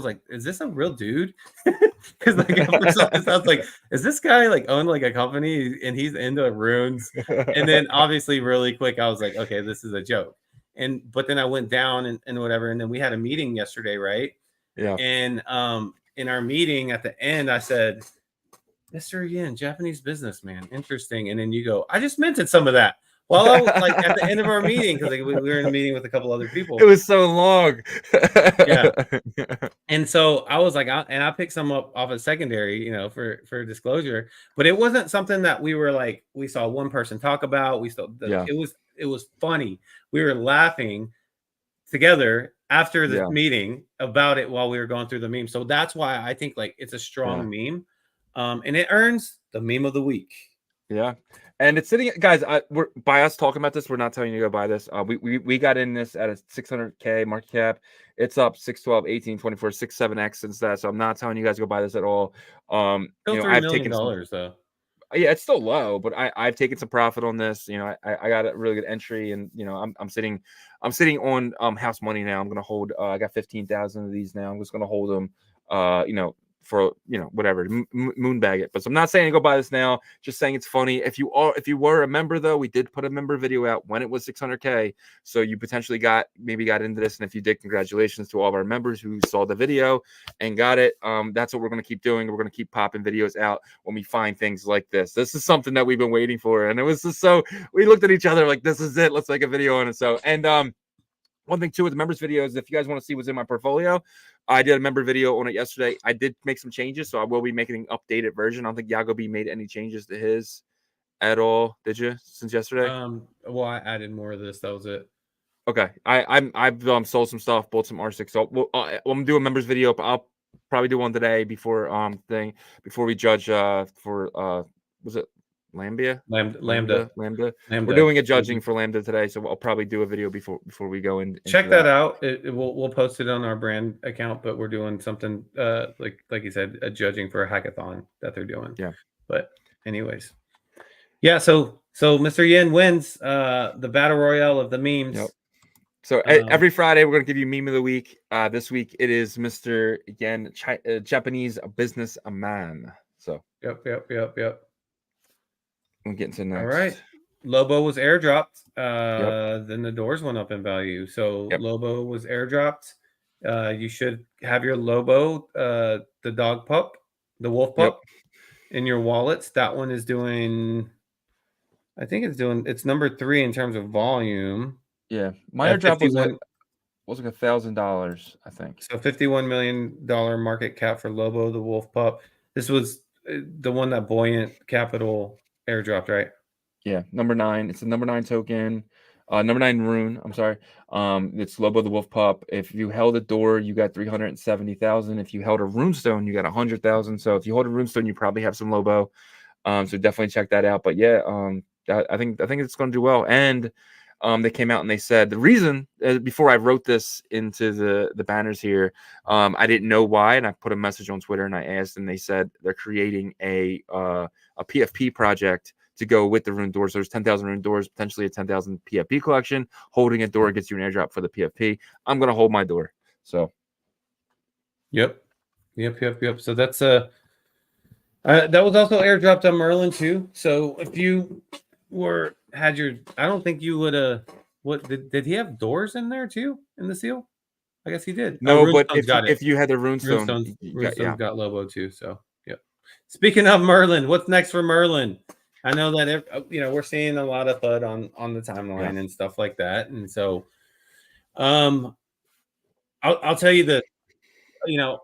like, is this a real dude? Because like at first I was like, is this guy like owned like a company and he's into runes? And then obviously really quick I was like, okay, this is a joke. But then I went down and whatever, and then we had a meeting yesterday, right? Yeah. And in our meeting at the end, I said, Mr. Yin, Japanese businessman, interesting. And then you go, I just minted some of that. Well, I was like at the end of our meeting, because like, we were in a meeting with a couple other people. It was so long. Yeah. And so I was like, I picked some up off of secondary, you know, for disclosure. But it wasn't something that we were like, we saw one person talk about. It was funny. We were laughing together after the meeting about it while we were going through the meme. So that's why I think like it's a strong meme. And it earns the meme of the week. Yeah. And it's sitting, guys. We're by us talking about this. We're not telling you to go buy this. We got in this at a 600K market cap. It's up 6, 12, 18, 24, 6, 7x since that. So I'm not telling you guys to go buy this at all. Still $3 million though. Yeah, it's still low, but I've taken some profit on this. You know, I got a really good entry, and you know, I'm sitting on house money now. I'm gonna hold. I got 15,000 of these now. I'm just gonna hold them. You know, for whatever moonbag it. But so I'm not saying to go buy this now, just saying it's funny. If you were a member though, we did put a member video out when it was 600K, so you potentially got into this. And if you did, congratulations to all of our members who saw the video and got it. That's what we're going to keep doing. We're going to keep popping videos out when we find things like this is something that we've been waiting for, and it was just so we looked at each other like, this is it, let's make a video on it. So one thing too with the members videos, if you guys want to see what's in my portfolio, I did a member video on it yesterday. I did make some changes, so I will be making an updated version. I don't think Yagobi made any changes to his at all. Did you since yesterday? Well, I added more of this. That was it. Okay, I've sold some stuff, bought some R6. So I'm gonna do a members video. I'll probably do one today before we judge for was it Lambda. We're doing a judging for Lambda today, so I'll probably do a video before we go in. Check that out. We'll post it on our brand account, but we're doing something like you said, a judging for a hackathon that they're doing. Yeah. But anyways, yeah. So Mr. Yin wins the battle royale of the memes. Yep. So every Friday, we're going to give you meme of the week. This week, it is Mr. again, Japanese business man. So Yep. we'll get into next. All right. Lobo was airdropped. Then the doors went up in value. So Lobo was airdropped. You should have your Lobo, the dog pup, the wolf pup, in your wallets. That one is doing, I think it's number 3 in terms of volume. Yeah, my airdrop was like $1,000, I think. So $51 million market cap for Lobo, the wolf pup. This was the one that Buoyant Capital airdropped, right? Yeah, number 9. It's the number 9 token. Number 9 rune. I'm sorry. It's Lobo the wolf pup. If you held a door, you got 370,000. If you held a runestone, you got 100,000. So if you hold a runestone, you probably have some Lobo. So definitely check that out. But yeah, I think it's going to do well. And they came out and they said the reason, before I wrote this into the banners here, I didn't know why, and I put a message on Twitter and I asked, and they said they're creating a PFP project to go with the rune doors. So there's 10,000 rune doors, potentially a 10,000 PFP collection. Holding a door gets you an airdrop for the PFP. I'm gonna hold my door. So yep. So that's that was also airdropped on Merlin too. So if you had your, I don't think you would what did he have doors in there too in the seal? I guess he did. No, but if you had the runestone, Runestone's got Lobo too. So yep. Speaking of Merlin, what's next for Merlin? I know that we're seeing a lot of FUD on the timeline and stuff like that, and so I'll tell you that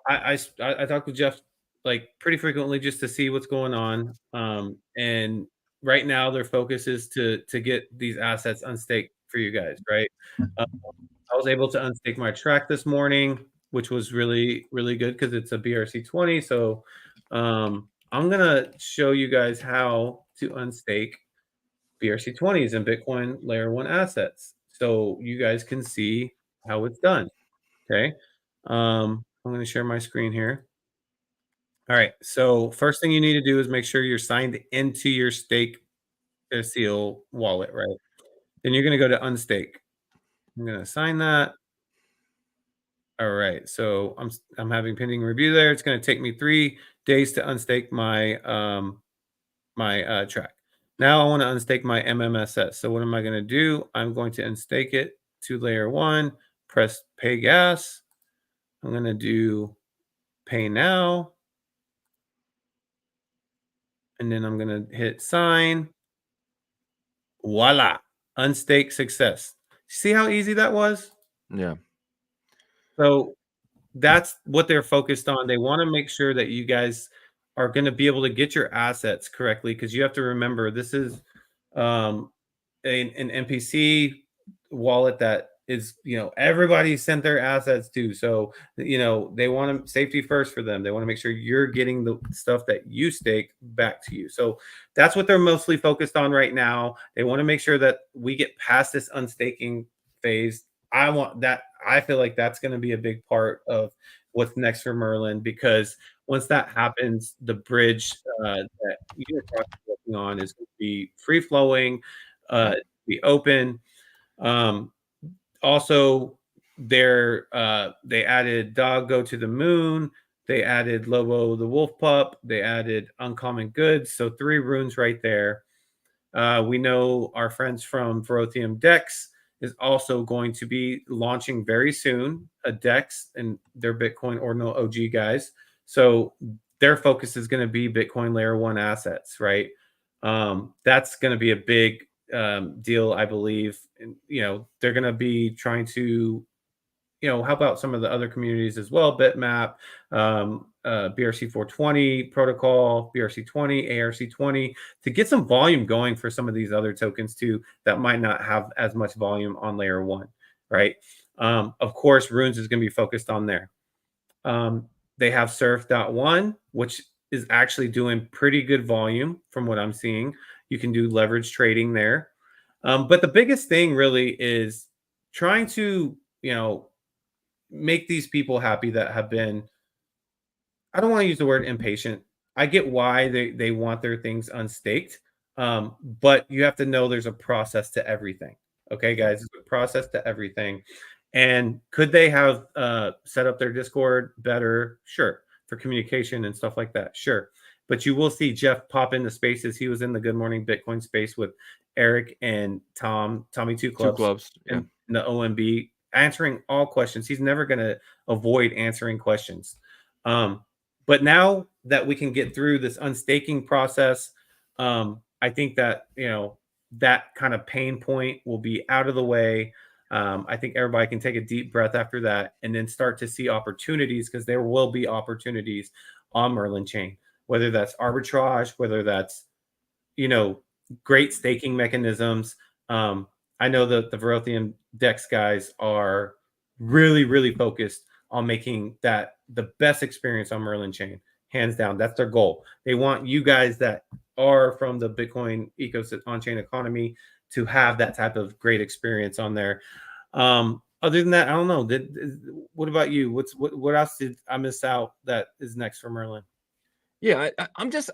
I talk to Jeff like pretty frequently just to see what's going on, and right now their focus is to get these assets unstaked for you guys, right? I was able to unstake my track this morning, which was really, really good because it's a BRC20. So I'm going to show you guys how to unstake BRC20s and Bitcoin Layer 1 assets so you guys can see how it's done. Okay. I'm going to share my screen here. All right. So first thing you need to do is make sure you're signed into your stake seal wallet, right? Then you're going to go to unstake. I'm going to assign that. All right. So I'm having pending review there. It's going to take me 3 days to unstake my my track. Now I want to unstake my MMSS. So what am I going to do? I'm going to unstake it to layer 1, press pay gas. I'm going to do pay now. And then I'm going to hit sign. Voila. Unstake success. See how easy that was? Yeah. So that's what they're focused on. They want to make sure that you guys are going to be able to get your assets correctly, because you have to remember this is an NPC wallet that is, everybody sent their assets to. So, they want safety first for them. They want to make sure you're getting the stuff that you stake back to you. So that's what they're mostly focused on right now. They want to make sure that we get past this unstaking phase. I feel like that's going to be a big part of what's next for Merlin, because once that happens, the bridge that you're working on is going to be free flowing, be open. Also, they added Dog Go to the Moon. They added Lobo the Wolf Pup. They added Uncommon Goods. So 3 runes right there. We know our friends from Verothium Dex is also going to be launching very soon a Dex, and they're Bitcoin Ordinal OG guys. So their focus is going to be Bitcoin Layer 1 assets, right? That's going to be a big deal, I believe. And, they're going to be trying to, help out some of the other communities as well. Bitmap, BRC 420 protocol, BRC20, ARC20, to get some volume going for some of these other tokens too that might not have as much volume on layer 1, right? Of course, Runes is going to be focused on there. They have Surf.1, which is actually doing pretty good volume from what I'm seeing. You can do leverage trading there. But the biggest thing really is trying to, make these people happy that have been, I don't want to use the word impatient. I get why they want their things unstaked. But you have to know there's a process to everything. Okay, guys, there's a process to everything. And could they have set up their Discord better? Sure. For communication and stuff like that. Sure. But you will see Jeff pop into spaces. He was in the Good Morning Bitcoin space with Eric and Tommy Two Two Clubs, clubs. Yeah. in the OMB, answering all questions. He's never going to avoid answering questions. But now that we can get through this unstaking process, I think that, that kind of pain point will be out of the way. I think everybody can take a deep breath after that and then start to see opportunities, because there will be opportunities on Merlin chain, whether that's arbitrage, whether that's, great staking mechanisms. I know that the Verothium Dex guys are really, really focused on making that the best experience on Merlin chain, hands down. That's their goal. They want you guys that are from the Bitcoin ecosystem, on-chain economy, to have that type of great experience on there. Other than that, I don't know. What about you? What else did I miss out that is next for Merlin? Yeah, I'm just,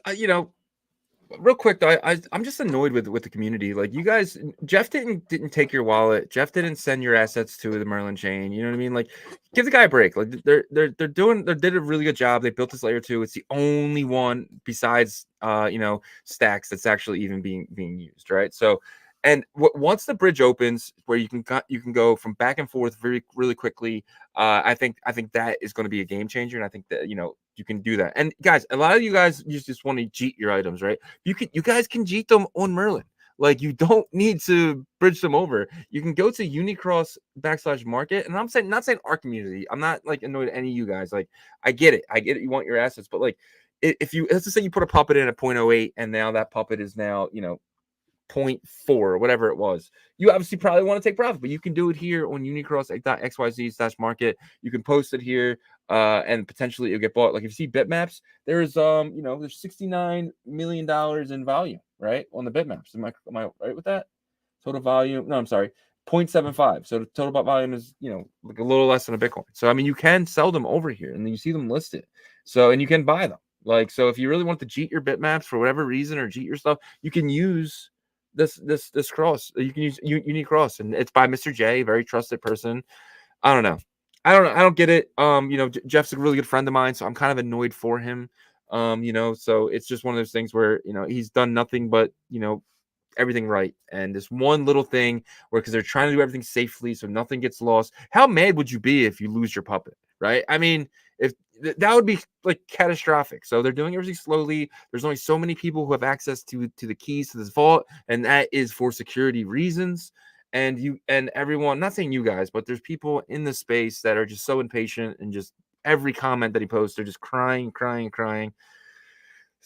real quick though, I'm just annoyed with the community. Like, you guys, Jeff didn't take your wallet. Jeff didn't send your assets to the Merlin chain. You know what I mean? Like, give the guy a break. Like, they did a really good job. They built this layer 2. It's the only one besides stacks that's actually even being used, right? So, and once the bridge opens, where you can go from back and forth really quickly, I think that is going to be a game changer, and I think that you can do that. And guys, a lot of you guys, you just want to cheat your items, right? You guys can cheat them on Merlin. Like, you don't need to bridge them over. You can go to Unicross /market, and I'm saying, not saying our community. I'm not like annoyed at any of you guys. Like, I get it. You want your assets, but like, if you, let's just say you put a puppet in at 0.08, and now that puppet is now 0.4 or whatever it was, you obviously probably want to take profit, but you can do it here on unicross.xyz/market. You can post it here, and potentially it'll get bought. Like, if you see bitmaps, there's there's $69 million in volume, right, on the bitmaps. Am I right with that? Total volume, no, I'm sorry, 0.75. So the total volume is like a little less than a Bitcoin. So I mean, you can sell them over here, and then you see them listed. So, and you can buy them. Like, so if you really want to cheat your bitmaps for whatever reason, or cheat your stuff, you can use this cross. You can use Unicross, and it's by Mr. J, very trusted person. I don't know. I don't get it. Jeff's a really good friend of mine, so I'm kind of annoyed for him. So it's just one of those things where he's done nothing but everything right, and this one little thing where, because they're trying to do everything safely so nothing gets lost. How mad would you be if you lose your puppet, right? I mean, if that would be like catastrophic. So they're doing everything slowly. There's only so many people who have access to the keys to this vault, and that is for security reasons. And everyone, not saying you guys, but there's people in the space that are just so impatient, and just every comment that he posts, they're just crying.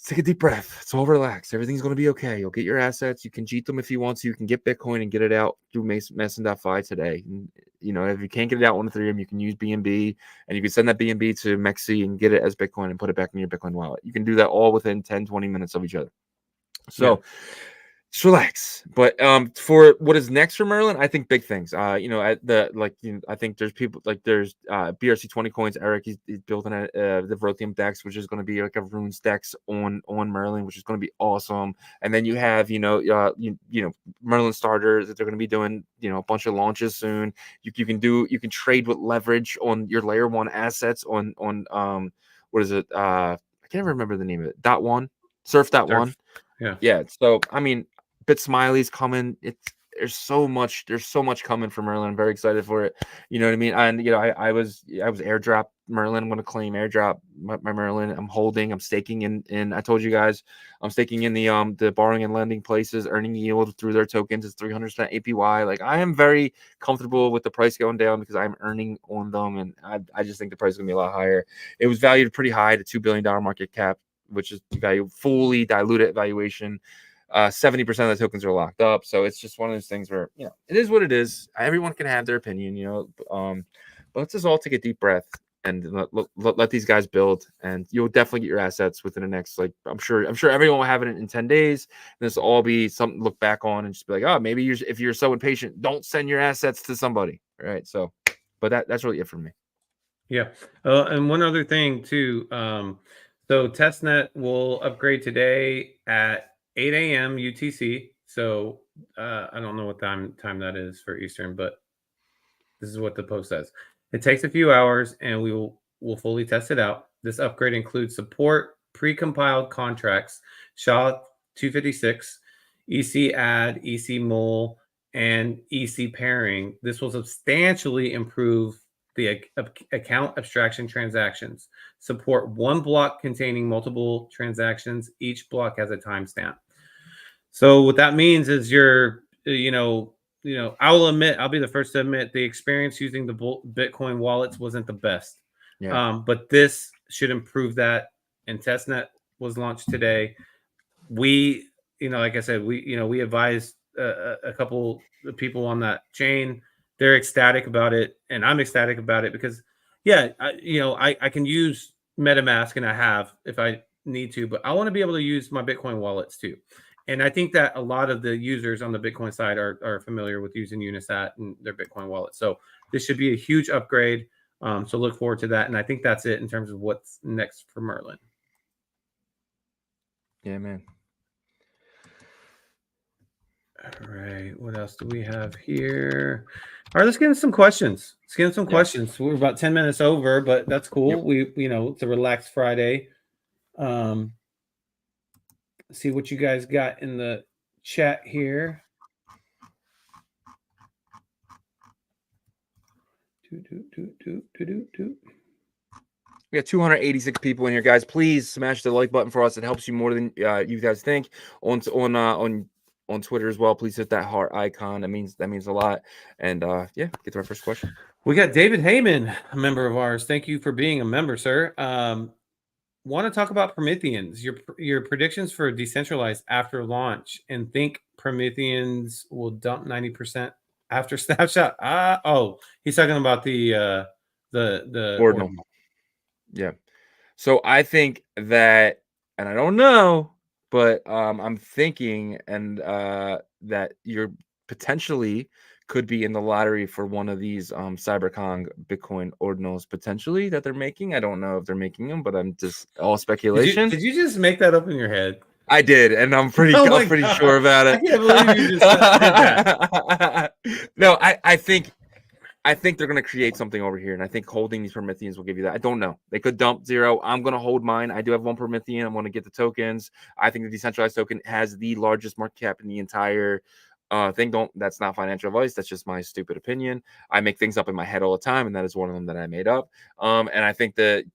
Take a deep breath. It's all relaxed. Everything's going to be okay. You'll get your assets. You can cheat them if you want to. You can get Bitcoin and get it out through Mason.fi today. And, if you can't get it out on Ethereum, you can use BNB, and you can send that BNB to Mexi and get it as Bitcoin and put it back in your Bitcoin wallet. You can do that all within 10, 20 minutes of each other. So just relax. But for what is next for Merlin, I think big things. I think there's people like there's BRC20 coins. Eric, he's building the Verothium Dex, which is going to be like a runes Dex on Merlin, which is going to be awesome. And then you have Merlin starters that they're going to be doing a bunch of launches soon. You can trade with leverage on your layer 1 assets on what is it? I can't remember the name of it. Surf.1. Yeah. So I mean, Bit Smiley's coming. There's so much coming from Merlin. I'm very excited for it. You know what I mean? And I was airdrop Merlin. I'm going to claim airdrop my Merlin. I'm staking in I told you guys I'm staking in the borrowing and lending places, earning yield through their tokens. It's 300% APY. Like, I am very comfortable with the price going down because I'm earning on them, and I just think the price is going to be a lot higher. It was valued pretty high to $2 billion market cap, which is value fully diluted valuation. 70% of the tokens are locked up. So it's just one of those things where, it is what it is. Everyone can have their opinion, but let's just all take a deep breath and let these guys build, and you'll definitely get your assets within the next, like, I'm sure everyone will have it in 10 days. And this will all be something to look back on and just be like, oh, maybe if you're so impatient, don't send your assets to somebody. Right. So, but that's really it for me. Yeah. And one other thing too. So testnet will upgrade today at 8 a.m. UTC. So I don't know what time that is for Eastern, but this is what the post says. It takes a few hours, and we'll fully test it out. This upgrade includes support pre-compiled contracts, SHA-256, EC add, EC mole, and EC pairing. This will substantially improve the account abstraction transactions. Support one block containing multiple transactions. Each block has a timestamp. So what that means is I'll admit, I'll be the first to admit the experience using the Bitcoin wallets wasn't the best. Yeah. But this should improve that. And testnet was launched today. We, like I said, we advised a couple of people on that chain. They're ecstatic about it, and I'm ecstatic about it because, I can use MetaMask, and I have if I need to, but I want to be able to use my Bitcoin wallets too. And I think that a lot of the users on the Bitcoin side are familiar with using Unisat and their Bitcoin wallet. So this should be a huge upgrade. So look forward to that. And I think that's it in terms of what's next for Merlin. Yeah, man. All right. What else do we have here? All right, let's get into some questions. Questions. We're about 10 minutes over, but that's cool. Yep. It's a relaxed Friday. See what you guys got in the chat here. We got 286 people in here, guys. Please smash the like button for us. It helps you more than you guys think. On Twitter as well. Please hit that heart icon. That means a lot. And get to our first question. We got David Heyman, a member of ours. Thank you for being a member, sir. Want to talk about Prometheans? Your predictions for decentralized after launch, and think Prometheans will dump 90% after snapshot. He's talking about the Ordinal. Yeah. So I think that, and I don't know, but I'm thinking that you're potentially could be in the lottery for one of these CyberKong Bitcoin ordinals potentially that they're making. I don't know if they're making them, but I'm just all speculation. Did you just make that up in your head? I did, and I'm pretty sure about it. I can't believe you just did that. No, I think they're going to create something over here, and I think holding these Prometheans will give you that. I don't know. They could dump 0. I'm going to hold mine. I do have one Promethean. I'm going to get the tokens. I think the decentralized token has the largest market cap in the entire thing. That's not financial advice. That's just my stupid opinion. I make things up in my head all the time, and that is one of them that I made up. And I think that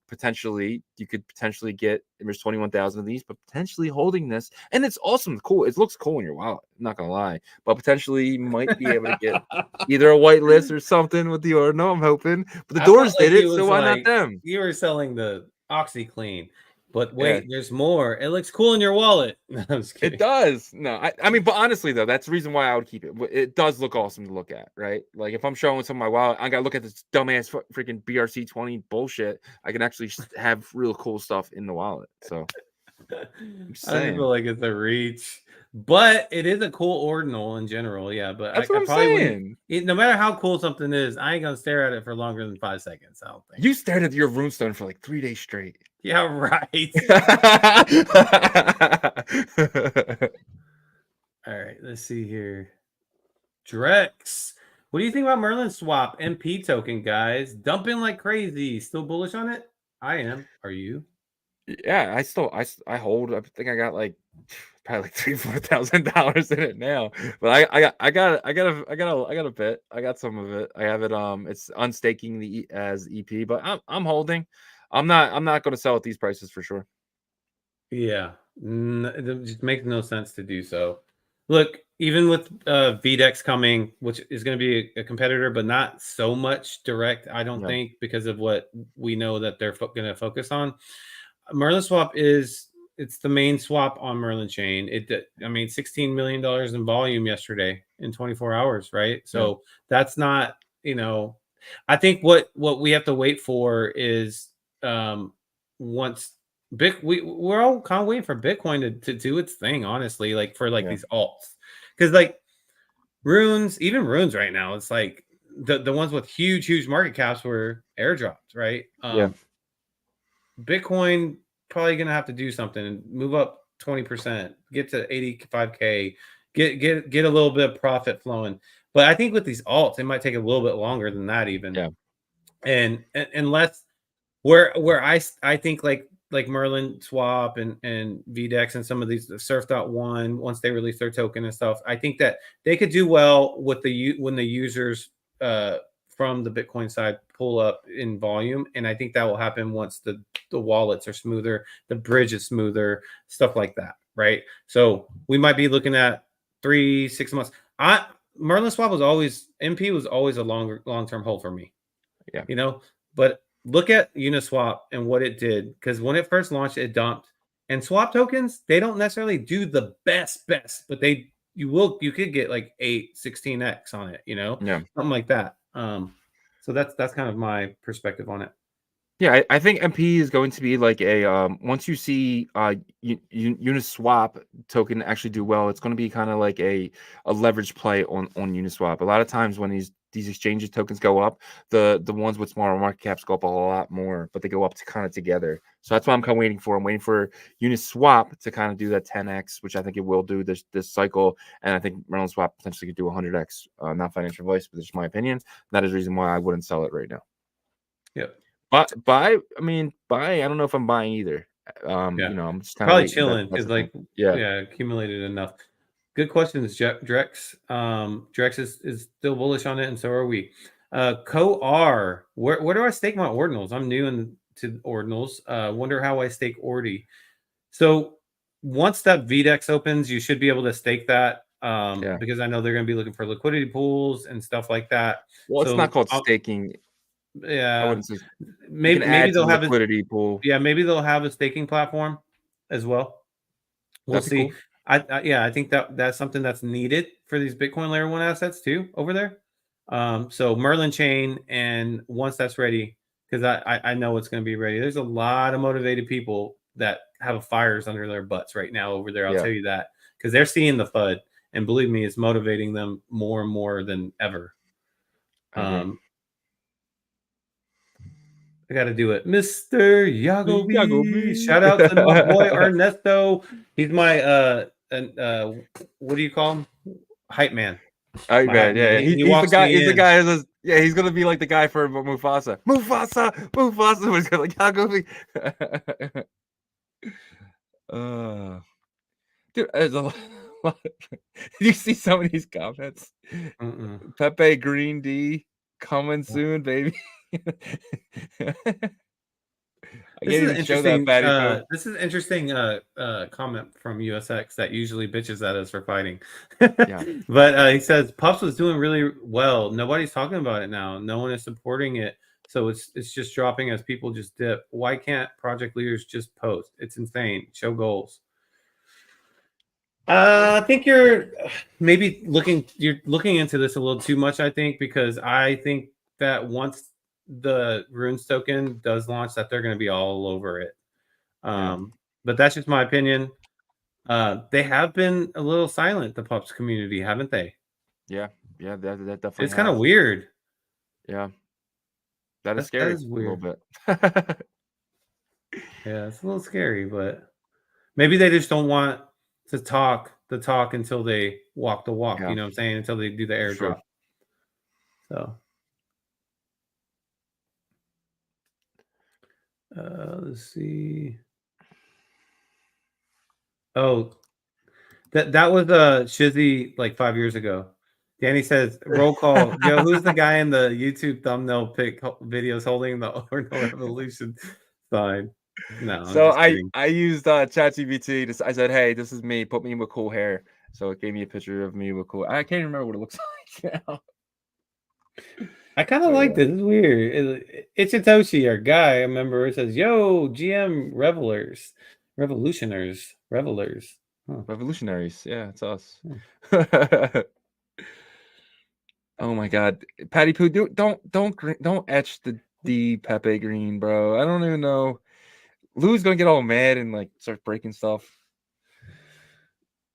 you could potentially get, there's 21,000 of these, but potentially holding this, and it's awesome, cool. It looks cool in your wallet. I'm not gonna lie, but potentially you might be able to get either a white list or something with the Ordinal. I'm hoping, but the doors did it, so why not them? You were selling the OxyClean. But wait, there's more. It looks cool in your wallet. It does. No, I mean, but honestly, though, that's the reason why I would keep it. It does look awesome to look at, right? Like if I'm showing some of my wallet, I got to look at this dumbass freaking BRC20 bullshit. I can actually have real cool stuff in the wallet. So I feel like it's a reach, but it is a cool ordinal in general. Yeah, but that's what I'm saying. No matter how cool something is, I ain't gonna stare at it for longer than 5 seconds. I don't think. You stared at your runestone for like 3 days straight. Yeah, right. All right, let's see here. Drex, what do you think about Merlin swap MP token, guys? Dumping like crazy. Still bullish on it? I am. Are you? Yeah, I hold. I think I got like probably like $3,000-$4,000 in it now. But I got a bit. I got some of it. I have it. It's unstaking as EP, but I'm holding. I'm not going to sell at these prices for sure. Yeah, it just makes no sense to do so. Look, even with VDEX coming, which is going to be a competitor, but not so much direct, I don't think, because of what we know that they're going to focus on. Merlin swap it's the main swap on Merlin chain. $16 million in volume yesterday in 24 hours, right? So that's not, I think what we have to wait for is once we're all kind of waiting for Bitcoin to do its thing, honestly, like for these alts, because like runes right now, it's like the ones with huge market caps were airdropped, right? Bitcoin probably gonna have to do something and move up 20%, get to 85K, get a little bit of profit flowing. But I think with these alts, it might take a little bit longer than that even. Yeah. And unless where I think like Merlin swap and VDEX and some of these surf.1, once they release their token and stuff, I think that they could do well with when the users from the Bitcoin side pull up in volume. And I think that will happen once the wallets are smoother, the bridge is smoother, stuff like that. Right. So we might be looking at 3-6 months. Merlin swap was always MP was always a long-term hold for me. Yeah. You know, but look at Uniswap and what it did, because when it first launched, it dumped. And swap tokens, they don't necessarily do the best, but you could get like 16x on it, you know, something like that. So that's kind of my perspective on it. Yeah, I think MP is going to be like a once you see Uniswap token actually do well, it's going to be kind of like a leverage play on Uniswap. A lot of times when these exchanges tokens go up, the ones with smaller market caps go up a lot more, but they go up to kind of together. So that's what I'm kind of waiting for. I'm waiting for Uniswap to kind of do that 10x, which I think it will do this cycle, and I think Merlin Swap potentially could do 100x. Not financial advice, but it's just my opinion. That is the reason why I wouldn't sell it right now. Yep. But buy. I don't know if I'm buying either. You know, I'm just kind probably of chilling because accumulated enough. Good questions, Drex. Drex is still bullish on it, and so are we. Co-R, where do I stake my ordinals? I'm new to ordinals. Wonder how I stake Ordi. So once that VDEX opens, you should be able to stake that. Because I know they're going to be looking for liquidity pools and stuff like that. Well, it's not called staking. Yeah, I wouldn't say. Maybe they'll have a liquidity pool. Yeah, maybe they'll have a staking platform as well. We'll see. Cool. I think that's something that's needed for these Bitcoin layer 1 assets too over there. So Merlin chain, and once that's ready, because I know it's going to be ready. There's a lot of motivated people that have fires under their butts right now over there. I'll tell you that, because they're seeing the FUD, and believe me, it's motivating them more and more than ever. I got to do it. Mr. Yagobi. Shout out to my boy Ernesto. He's my what do you call him? Hype man. Hype man, yeah. He's the guy. He's the guy who says, yeah, he's gonna be like the guy for Mufasa. Mufasa was like Yagobi. Dude, there's a lot. Did you see some of these comments? Pepe Green D coming soon, baby. This is interesting comment from USX that usually bitches at us for fighting. But he says Puffs was doing really well. Nobody's talking about it now. No one is supporting it. So it's just dropping as people just dip. Why can't project leaders just post? It's insane. Show goals. I think you're looking into this a little too much, I think, because I think that once the runes token does launch, that they're going to be all over it. But that's just my opinion. They have been a little silent, the pups community, haven't they? Yeah, that definitely. It's kind of weird. Yeah, that is scary. That is weird. A little bit. Yeah, it's a little scary, but maybe they just don't want to talk the talk until they walk the walk. You know what I'm saying? Until they do the airdrop. So. Let's see. Oh, that was Shizzy like 5 years ago. Danny says, roll call. Yo, who's the guy in the YouTube thumbnail pic videos holding the Ordinal Revolution sign? No. So I used ChatGPT. I said, hey, this is me. Put me with cool hair. So it gave me a picture of me with cool. I can't even remember what it looks like now. I kind of like this. It's weird. It's Satoshi, our guy. I remember it says, yo, GM revelers. Revolutionaries. Huh. Revolutionaries. Yeah, it's us. Oh my God, Patty Poo, don't etch the Pepe green, bro. I don't even know. Lou's gonna get all mad and like start breaking stuff.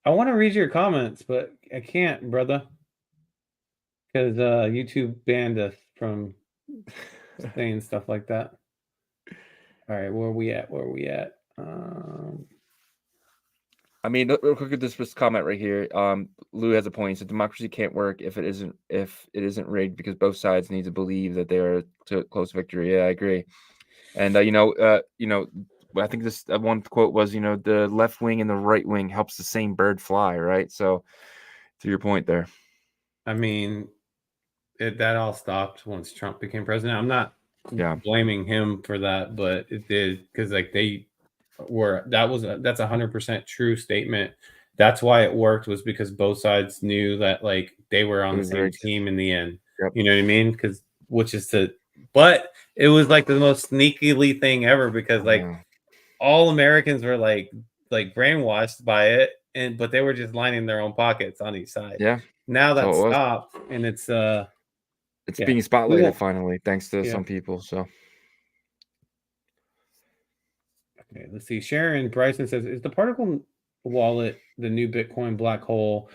I want to read your comments, but I can't, brother, because YouTube banned us from saying stuff like that. All right, where are we at? I mean, real quick, this comment right here. Lou has a point. He said democracy can't work if it isn't rigged because both sides need to believe that they are to close victory. Yeah, I agree. And I think this one quote was, the left wing and the right wing helps the same bird fly, right? So, to your point there. I mean, that all stopped once Trump became president. I'm not blaming him for that, but it did because like that's 100% true statement. That's why it worked, was because both sides knew that like they were on the same team in the end. Yep. You know what I mean? But it was like the most sneakily thing ever because like all Americans were like brainwashed by it, but they were just lining their own pockets on each side. Yeah. Now that's stopped, and it's being spotlighted finally, thanks to some people. So, okay, let's see. Sharon Bryson says, "Is the particle wallet the new Bitcoin black hole?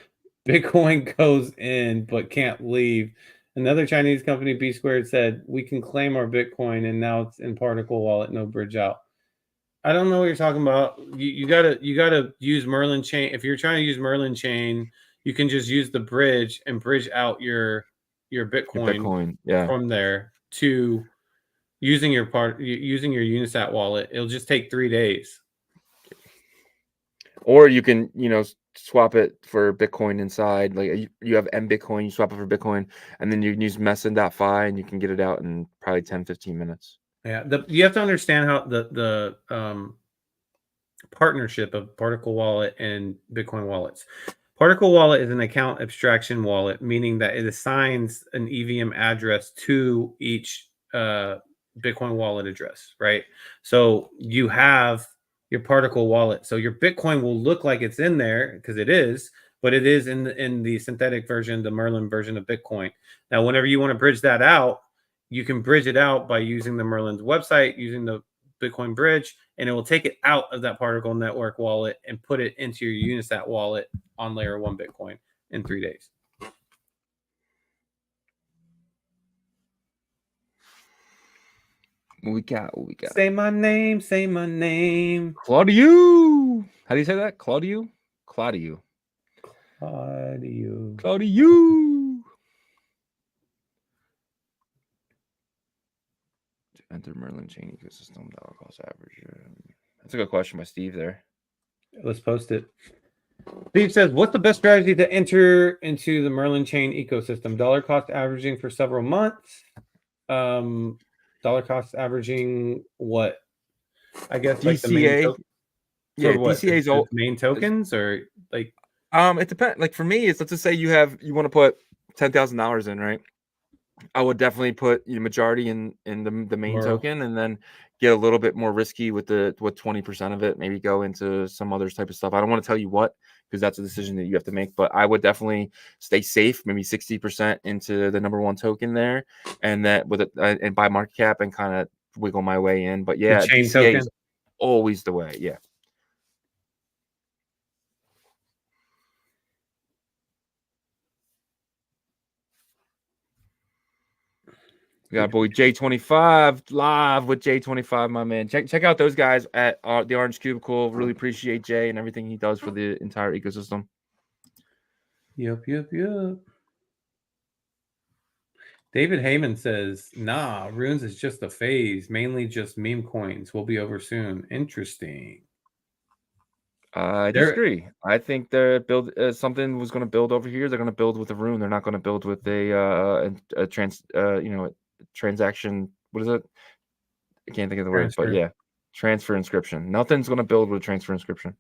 Bitcoin goes in but can't leave." Another Chinese company, B Squared, said, "We can claim our Bitcoin, and now it's in particle wallet, no bridge out." I don't know what you're talking about. You gotta use Merlin chain. If you're trying to use Merlin chain, you can just use the bridge and bridge out your Bitcoin from there to using your Unisat wallet. It'll just take 3 days. Or you can, swap it for Bitcoin inside. Like you have M Bitcoin, you swap it for Bitcoin, and then you can use messen.fi and you can get it out in probably 10-15 minutes. Yeah, you have to understand how the partnership of Particle Wallet and Bitcoin wallets. Particle Wallet is an account abstraction wallet, meaning that it assigns an EVM address to each Bitcoin wallet address, right? So you have your Particle Wallet. So your Bitcoin will look like it's in there because it is, but it is in the synthetic version, the Merlin version of Bitcoin. Now, whenever you want to bridge that out, you can bridge it out by using the Merlin's website, using the Bitcoin bridge, and it will take it out of that particle network wallet and put it into your Unisat wallet on layer 1 Bitcoin in 3 days. What we got? Say my name. Say my name. Claudio. How do you say that? Claudio. Enter Merlin chain ecosystem dollar cost average. That's a good question by Steve there. Let's post it. Steve says, "What's the best strategy to enter into the Merlin chain ecosystem? Dollar cost averaging for several months. Dollar cost averaging what? I guess like the main DCA's all main tokens or like it depends. Like for me, it's let's just say you want to put $10,000 in, right? I would definitely put majority in the main token, and then get a little bit more risky with 20% of it. Maybe go into some other type of stuff. I don't want to tell you what, because that's a decision that you have to make. But I would definitely stay safe, maybe 60% into the number one token there, and that with it and buy market cap and kind of wiggle my way in. But yeah, the chain DCA token is always the way. Yeah. We got boy J25 live with J25, my man. Check out those guys at the Orange Cubicle. Really appreciate Jay and everything he does for the entire ecosystem. Yep. David Heyman says, "Nah, runes is just a phase. Mainly just meme coins. Will be over soon." Interesting. I disagree. I think they're something was going to build over here. They're going to build with a rune. They're not going to build with a transaction. What is it? I can't think of the word, but yeah, transfer inscription. Nothing's going to build with a transfer inscription.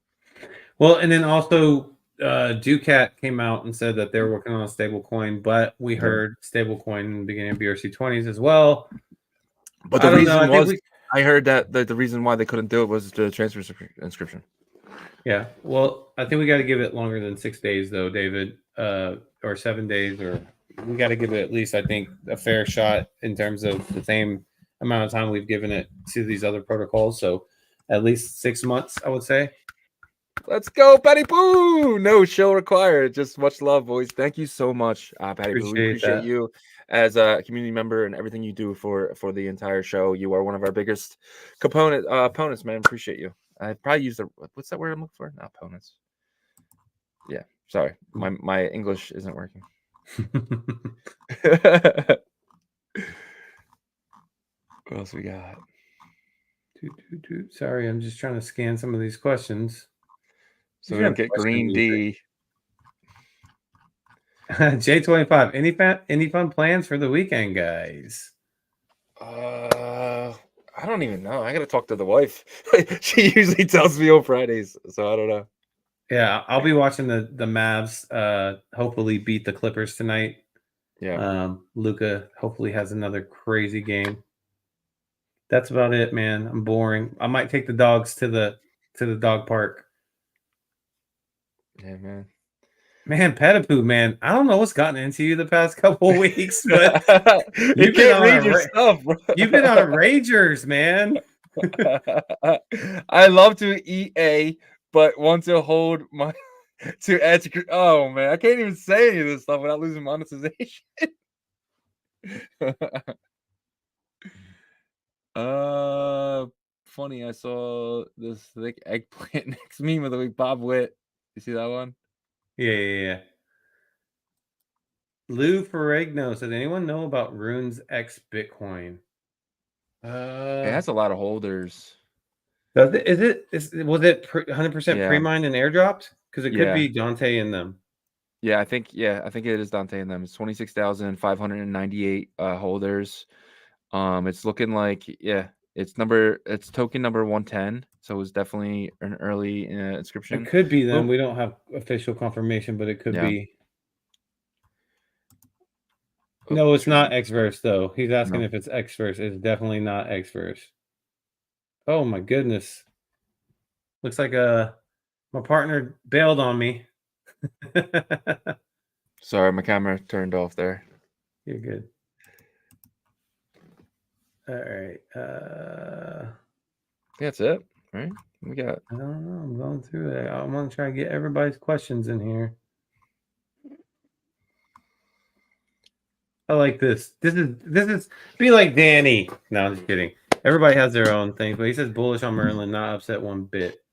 Well, and then also Ducat came out and said that they're working on a stable coin, but we heard stable coin in the beginning of BRC20s as well. But the reason was I heard that the reason why they couldn't do it was the transfer inscription. Yeah, well, I think we got to give it longer than 6 days, though, David, or 7 days, or we got to give it at least, I think, a fair shot in terms of the same amount of time we've given it to these other protocols. So at least 6 months, I would say. Let's go, Patty Boo! No show required. Just much love, boys. Thank you so much, Patty Boo. We appreciate you as a community member and everything you do for the entire show. You are one of our biggest opponents, man. Appreciate you. I probably use what's that word I'm looking for? Not opponents. Yeah, sorry, my English isn't working. What else we got? Sorry, I'm just trying to scan some of these questions. So we get Green D. J25. Any fun plans for the weekend, guys? I don't even know. I gotta talk to the wife. She usually tells me on Fridays, so I don't know. Yeah, I'll be watching the Mavs hopefully beat the Clippers tonight. Yeah. Luka hopefully has another crazy game. That's about it, man. I'm boring. I might take the dogs to the dog park. Yeah, man. Man, Petapoo, man. I don't know what's gotten into you the past couple of weeks, but you can't read your stuff, bro. You've been on a Ragers, man. I love to EA, but want to hold my to Etch. Oh man, I can't even say any of this stuff without losing monetization. Funny. I saw this thick eggplant next meme of the week. Bob Witt. You see that one? Yeah. Lou Ferrigno said, anyone know about Runes X Bitcoin? It has a lot of holders. Was it 100% pre-mined and airdropped? Because it could be Dante in them. Yeah, I think it is Dante in them. It's 26,598 holders. It's looking like it's token number 110, so it's definitely an early inscription. It could be them. We don't have official confirmation, but it could be. No, it's not Xverse though. He's asking if it's Xverse. It's definitely not Xverse. Oh my goodness! Looks like my partner bailed on me. Sorry, my camera turned off there. You're good. All right. That's it, right? We got. I don't know. I'm going through it. I'm gonna try to get everybody's questions in here. I like this. This is be like Danny. No, I'm just kidding. Everybody has their own things, but he says bullish on Merlin, not upset one bit.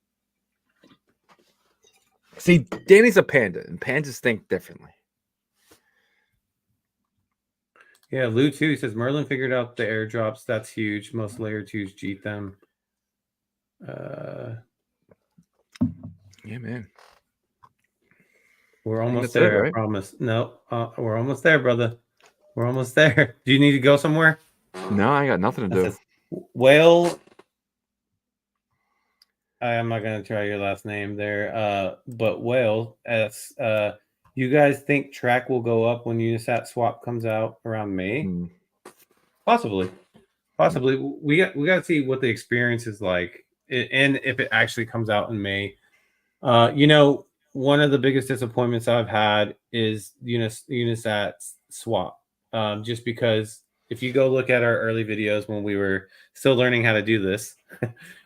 See, Danny's a panda, and pandas think differently. Yeah, Lou too. He says Merlin figured out the airdrops. That's huge. Most layer 2s cheat them. Yeah, man. We're almost there. Right? I promise. No, we're almost there, brother. We're almost there. Do you need to go somewhere? No, I got nothing to do. Well, I'm not gonna try your last name there. But you guys think track will go up when Unisat swap comes out around May? Possibly. We got to see what the experience is like, and if it actually comes out in May. One of the biggest disappointments I've had is Unisat's swap. Just because if you go look at our early videos when we were still learning how to do this,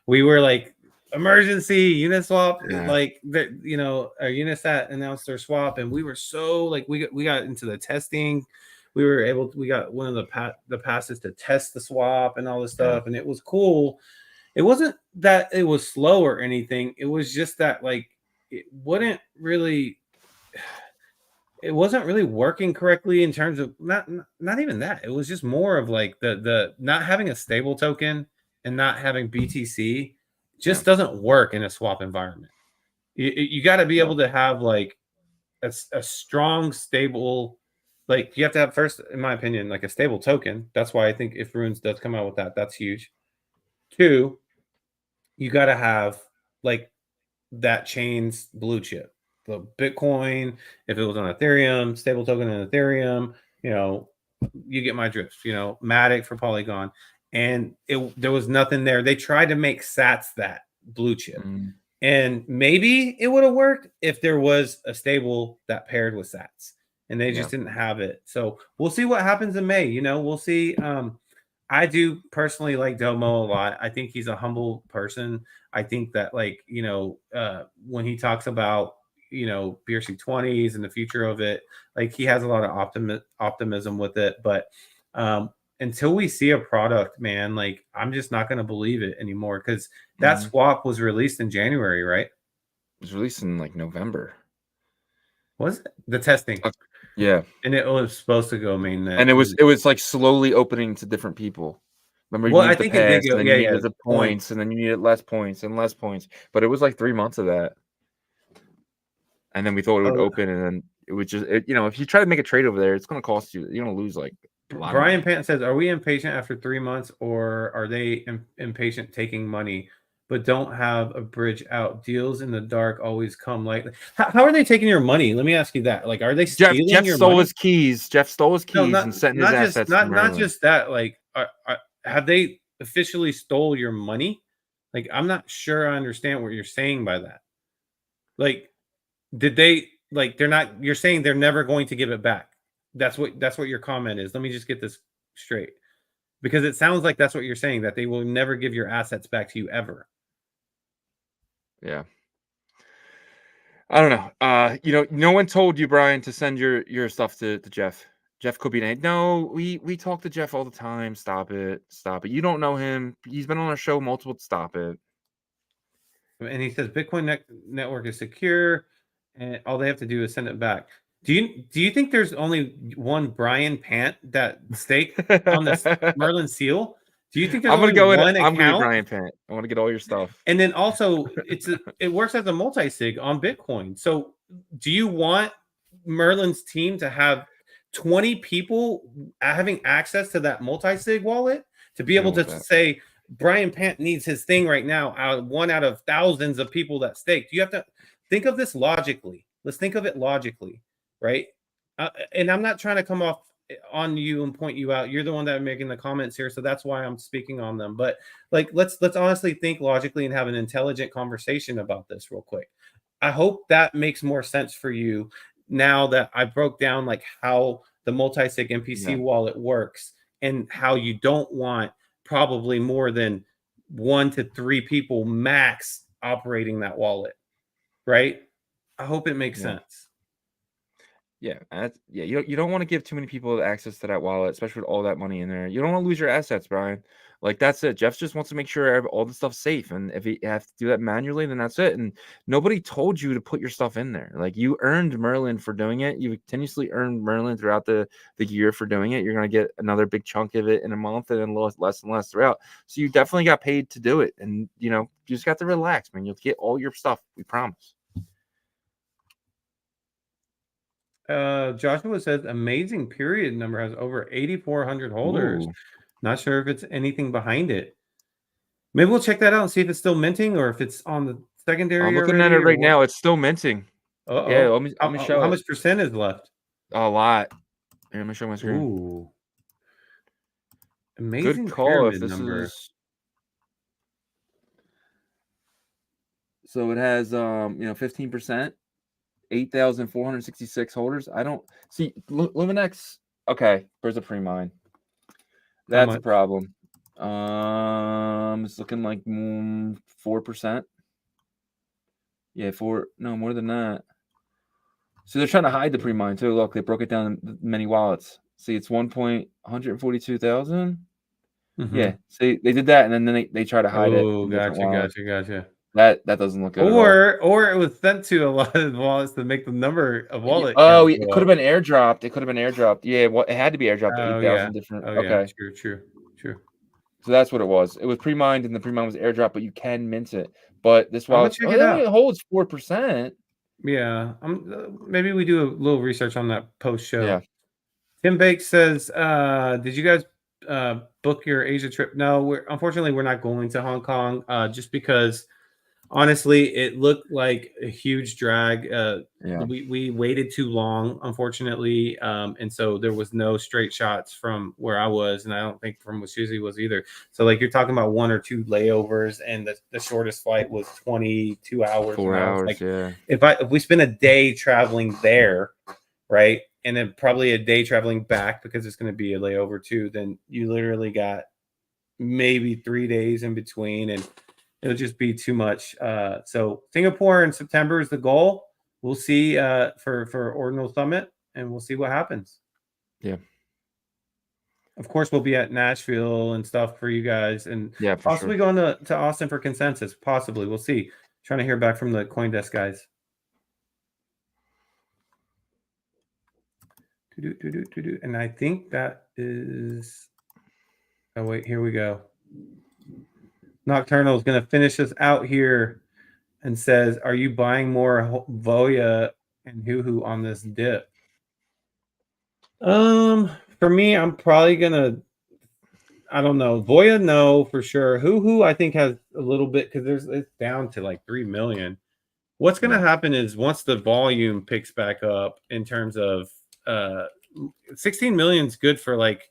we were like, emergency Uniswap, our Unisat announced their swap, and we were so like we got into the testing. We got one of the passes to test the swap and all this stuff, and it was cool. It wasn't that it was slow or anything. It was just that like it wasn't really working correctly in terms of not even that. It was just more of like the not having a stable token and not having BTC just doesn't work in a swap environment. You got to be able to have like a strong, stable, like you have to have first, in my opinion, like a stable token. That's why I think if Runes does come out with that, that's huge. 2, you got to have like that chain's blue chip. The Bitcoin, if it was on Ethereum, stable token on Ethereum, you get my drift. Matic for Polygon. And there was nothing there. They tried to make Sats that blue chip. And maybe it would have worked if there was a stable that paired with Sats. And they just didn't have it. So we'll see what happens in May. We'll see. I do personally like Domo a lot. I think he's a humble person. I think that when he talks about, BRC20s and the future of it, like he has a lot of optimism with it. But until we see a product, man, like I'm just not going to believe it anymore because that swap was released in January, right? It was released in like November. Was it the testing? Yeah, And it was supposed to go mainnet, and it was like slowly opening to different people. Remember, you well, I needed the think it did pass, go. and then Yeah, you yeah. needed the points, and then you needed less points and less points. But it was like 3 months of that, and then we thought it would Oh, open, and then it would just, you know, if you try to make a trade over there, it's going to cost you. You're going to lose like a lot of Brian money. Pant says, "Are we impatient after 3 months, or are they impatient taking money, but don't have a bridge out? Deals in the dark always come lightly. How are they taking your money? Let me ask you that. Like, are they stealing Jeff your stole money? his keys. Jeff stole his No, keys and sent his assets to not Merlin. just that. Like, have they officially stole your money? Like, I'm not sure I understand what you're saying by that. Like, did they like they're not? You're saying they're never going to give it back. That's what your comment is. Let me just get this straight, because it sounds like that's what you're saying, that they will never give your assets back to you ever. Yeah. I don't know. You know, no one told you, Brian, to send your stuff to Jeff. Jeff could be no. We talk to Jeff all the time. Stop it. Stop it. You don't know him. He's been on our show multiple. Stop it. And he says Bitcoin network is secure, and all they have to do is send it back. Do you think there's only one Brian Pant that staked on this Merlin seal? Do you think there's I'm gonna only go in. one I'm gonna be account? Brian Pant. I want to get all your stuff. And then also, it works as a multi-sig on Bitcoin. So, do you want Merlin's team to have 20 people having access to that multi-sig wallet to be able to say Brian Pant needs his thing right now, one out of thousands of people that staked? You have to think of this logically. Let's think of it logically, right? And I'm not trying to come off on you and point you out. You're the one that are making the comments here, so that's why I'm speaking on them. But like, let's honestly think logically and have an intelligent conversation about this real quick. I hope that makes more sense for you now that I broke down like how the multi-sig MPC wallet works, and how you don't want probably more than 1 to 3 people max operating that wallet, right? I hope it makes sense. Yeah, you don't want to give too many people access to that wallet, especially with all that money in there. You don't want to lose your assets, Brian. Like, that's it. Jeff just wants to make sure all the stuff's safe, and if you have to do that manually, then that's it. And nobody told you to put your stuff in there. Like, you earned Merlin for doing it. You continuously earned Merlin throughout the year for doing it. You're gonna get another big chunk of it in a month, and then less and less throughout. So you definitely got paid to do it, and you know, you just got to relax, man. You'll get all your stuff. We promise. Joshua says amazing period number has over 8,400 holders. Ooh. Not sure if it's anything behind it. Maybe we'll check that out and see if it's still minting or if it's on the secondary. I'm looking at it right now. It's still minting. Yeah, let me show how much percent is left? A lot. Here, let me show my screen. Ooh, amazing. Good call. If this number. is, so it has 15%, 8,466 holders. I don't see Luminex. Okay, there's a pre-mine. That's a problem. It's looking like 4%. Yeah, more than that. So they're trying to hide the pre-mine too. Look, they broke it down in many wallets. See, it's 1,142,000. Yeah, see, they did that, and then they try to hide it. Oh, gotcha. That doesn't look good. Or it was sent to a lot of wallets to make the number of wallet. Oh, it could have been airdropped. Yeah, it had to be airdropped. 8,000 different. Oh, okay, yeah. True. So that's what it was. It was pre-mined, and the pre-mine was airdropped, but you can mint it. But this wallet, it holds 4%. Yeah, maybe we do a little research on that post show. Yeah. Tim Bake says, "Did you guys book your Asia trip?" No, unfortunately we're not going to Hong Kong. Just because, honestly, it looked like a huge drag. We waited too long, unfortunately, and so there was no straight shots from where I was, and I don't think from where Shizzy was either. So, like, you're talking about 1 or 2 layovers, and the shortest flight was 22 hours. 4 hours. Like, yeah. If we spend a day traveling there, right, and then probably a day traveling back because it's going to be a layover too, then you literally got maybe 3 days in between, and it'll just be too much. So Singapore in September is the goal. We'll see for Ordinal Summit, and we'll see what happens. Yeah. Of course, we'll be at Nashville and stuff for you guys, and possibly going to Austin for Consensus. Possibly, we'll see. Trying to hear back from the CoinDesk guys. And I think that is. Oh wait, here we go. Nocturnal is going to finish us out here and says, "Are you buying more Voya and Hoo on this dip?" For me, I'm probably gonna. I don't know. Voya, no, for sure. Hoo I think has a little bit because it's down to like 3 million. What's going to happen is once the volume picks back up in terms of 16 million is good for like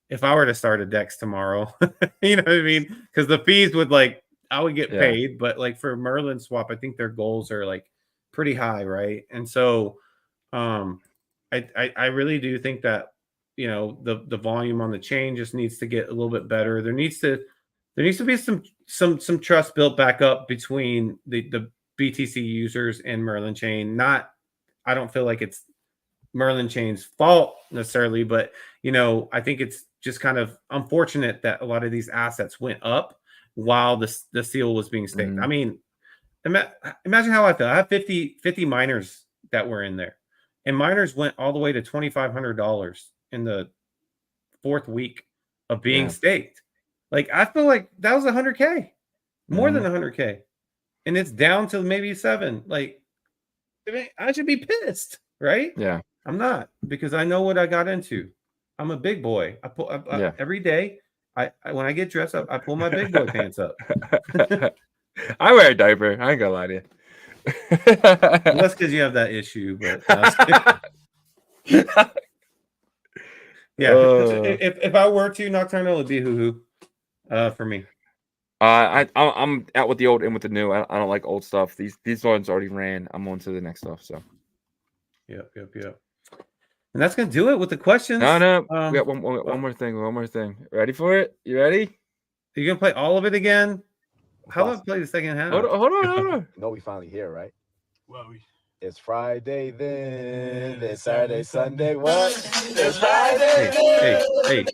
if I were to start a DEX tomorrow, you know what I mean? Because the fees would like I would get paid, but like for Merlin swap, I think their goals are like pretty high, right? And so I really do think that the volume on the chain just needs to get a little bit better. There needs to be some trust built back up between the BTC users and Merlin chain. I don't feel like it's Merlin chain's fault necessarily, but I think it's just kind of unfortunate that a lot of these assets went up while the seal was being staked. I mean, imagine how I feel. I have 50 miners that were in there, and miners went all the way to $2,500 in the 4th week of being staked. Like, I feel like that was 100K, more than 100K, and it's down to maybe 7. Like, I should be pissed, right? Yeah, I'm not, because I know what I got into. I'm a big boy. I every day. When I get dressed up, I pull my big boy pants up. I wear a diaper. I ain't gonna lie to you. That's because you have that issue, but yeah. If I were to Nocturnal, it would be Hoo for me. I'm out with the old and with the new. I don't like old stuff. These ones already ran. I'm on to the next stuff. So. Yep. And that's gonna do it with the questions. No. We got one more thing. Ready for it? You ready? Are you gonna play all of it again? How about play the second half? Hold on. We finally here, right? Well, it's Friday then. It's Saturday, Sunday. What? It's Friday. Hey.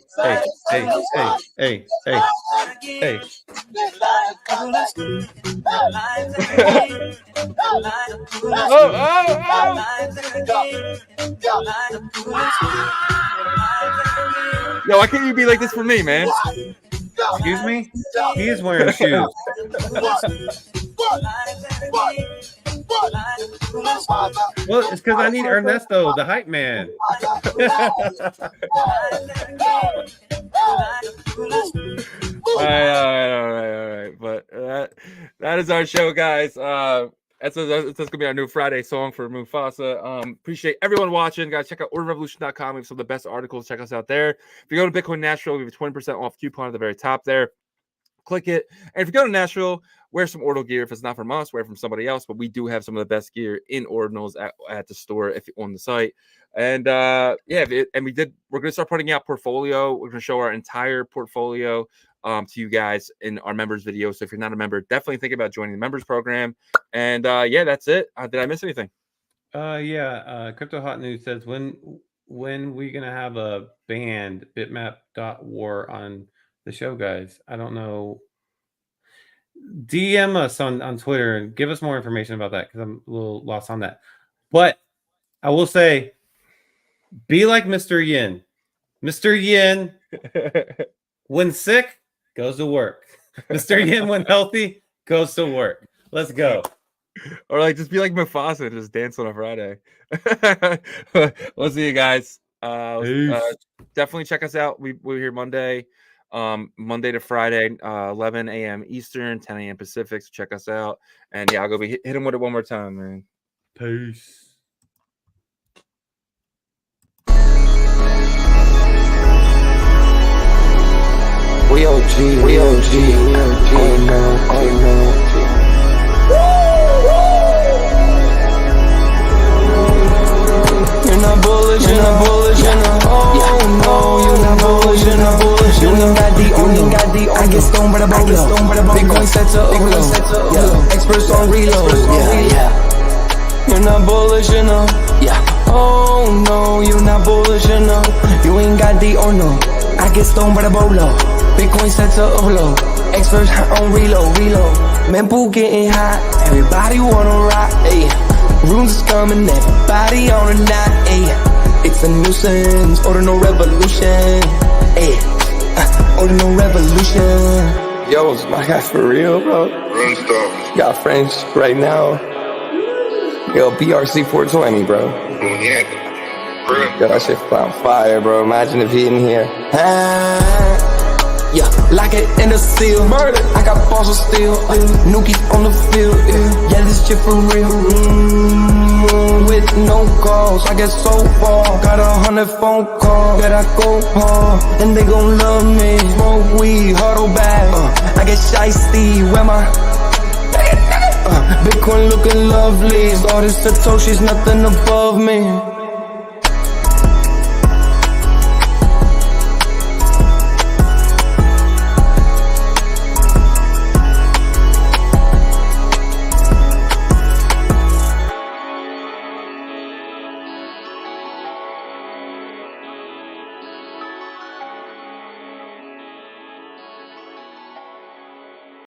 Yo, why can't you be like this for me, man? Excuse me? He is wearing shoes. Well, it's because I need Ernesto, the hype man. All right. But that is our show, guys. That's gonna be our new Friday song for Mufasa. Appreciate everyone watching, guys. Check out ordinalrevolution.com. We have some of the best articles. Check us out there. If you go to Bitcoin Nashville, we have a 20% off coupon at the very top there. Click it. And if you go to Nashville, wear some Ordinal gear. If it's not from us, wear it from somebody else. But we do have some of the best gear in Ordinals at the store if you're on the site. And we're gonna start putting out portfolio. We're gonna show our entire portfolio to you guys in our members video. So if you're not a member, definitely think about joining the members program. And that's it. Did I miss anything? Crypto Hot News says when we gonna have a band bitmap.war on the show, guys. I don't know. DM us on Twitter and give us more information about that, because I'm a little lost on that. But I will say, be like Mr. Yin. Mr. Yin, when sick, goes to work. Mr. Yin, when healthy, goes to work. Let's go. Or like just be like Mufasa and just dance on a Friday. We'll see you guys. Definitely check us out. We're here Monday to Friday, 11 a.m. Eastern, 10 a.m. Pacific. So check us out. And I'll go hit him with it one more time, man. Peace. We OG. Oh no. You're not bullish, you're not bullish, you're not. Oh no, you're not bullish, you're not bullish. You ain't got the I get stoned by the bolo. Bitcoin sets up overload. Experts on reload. Yeah. You're not bullish, you know. Yeah. Oh no, you're not bullish, you know. You ain't got the no. I get stoned by the bolo. Bitcoin sets up overload. Experts on reload. Mempool getting hot. Everybody wanna rock. Ayy. Runes is coming, everybody on a knot, ayy. It's a nuisance. Ordinal Revolution. Hey, Ordinal Revolution. Yo, is my guy for real, bro? Got French right now. Yo, BRC 420, bro. Yo, that shit on fire, bro. Imagine if he in here. Yeah, lock it in the seal. Merlin. I got balls of steel. Nookies on the field. Yeah, this shit for real. With no calls, I get so far. Got 100 phone calls that I go hard, and they gon' love me. Smoke weed, huddle back. I get shiesty. Where my Bitcoin looking lovely. All this Satoshi's nothing above me.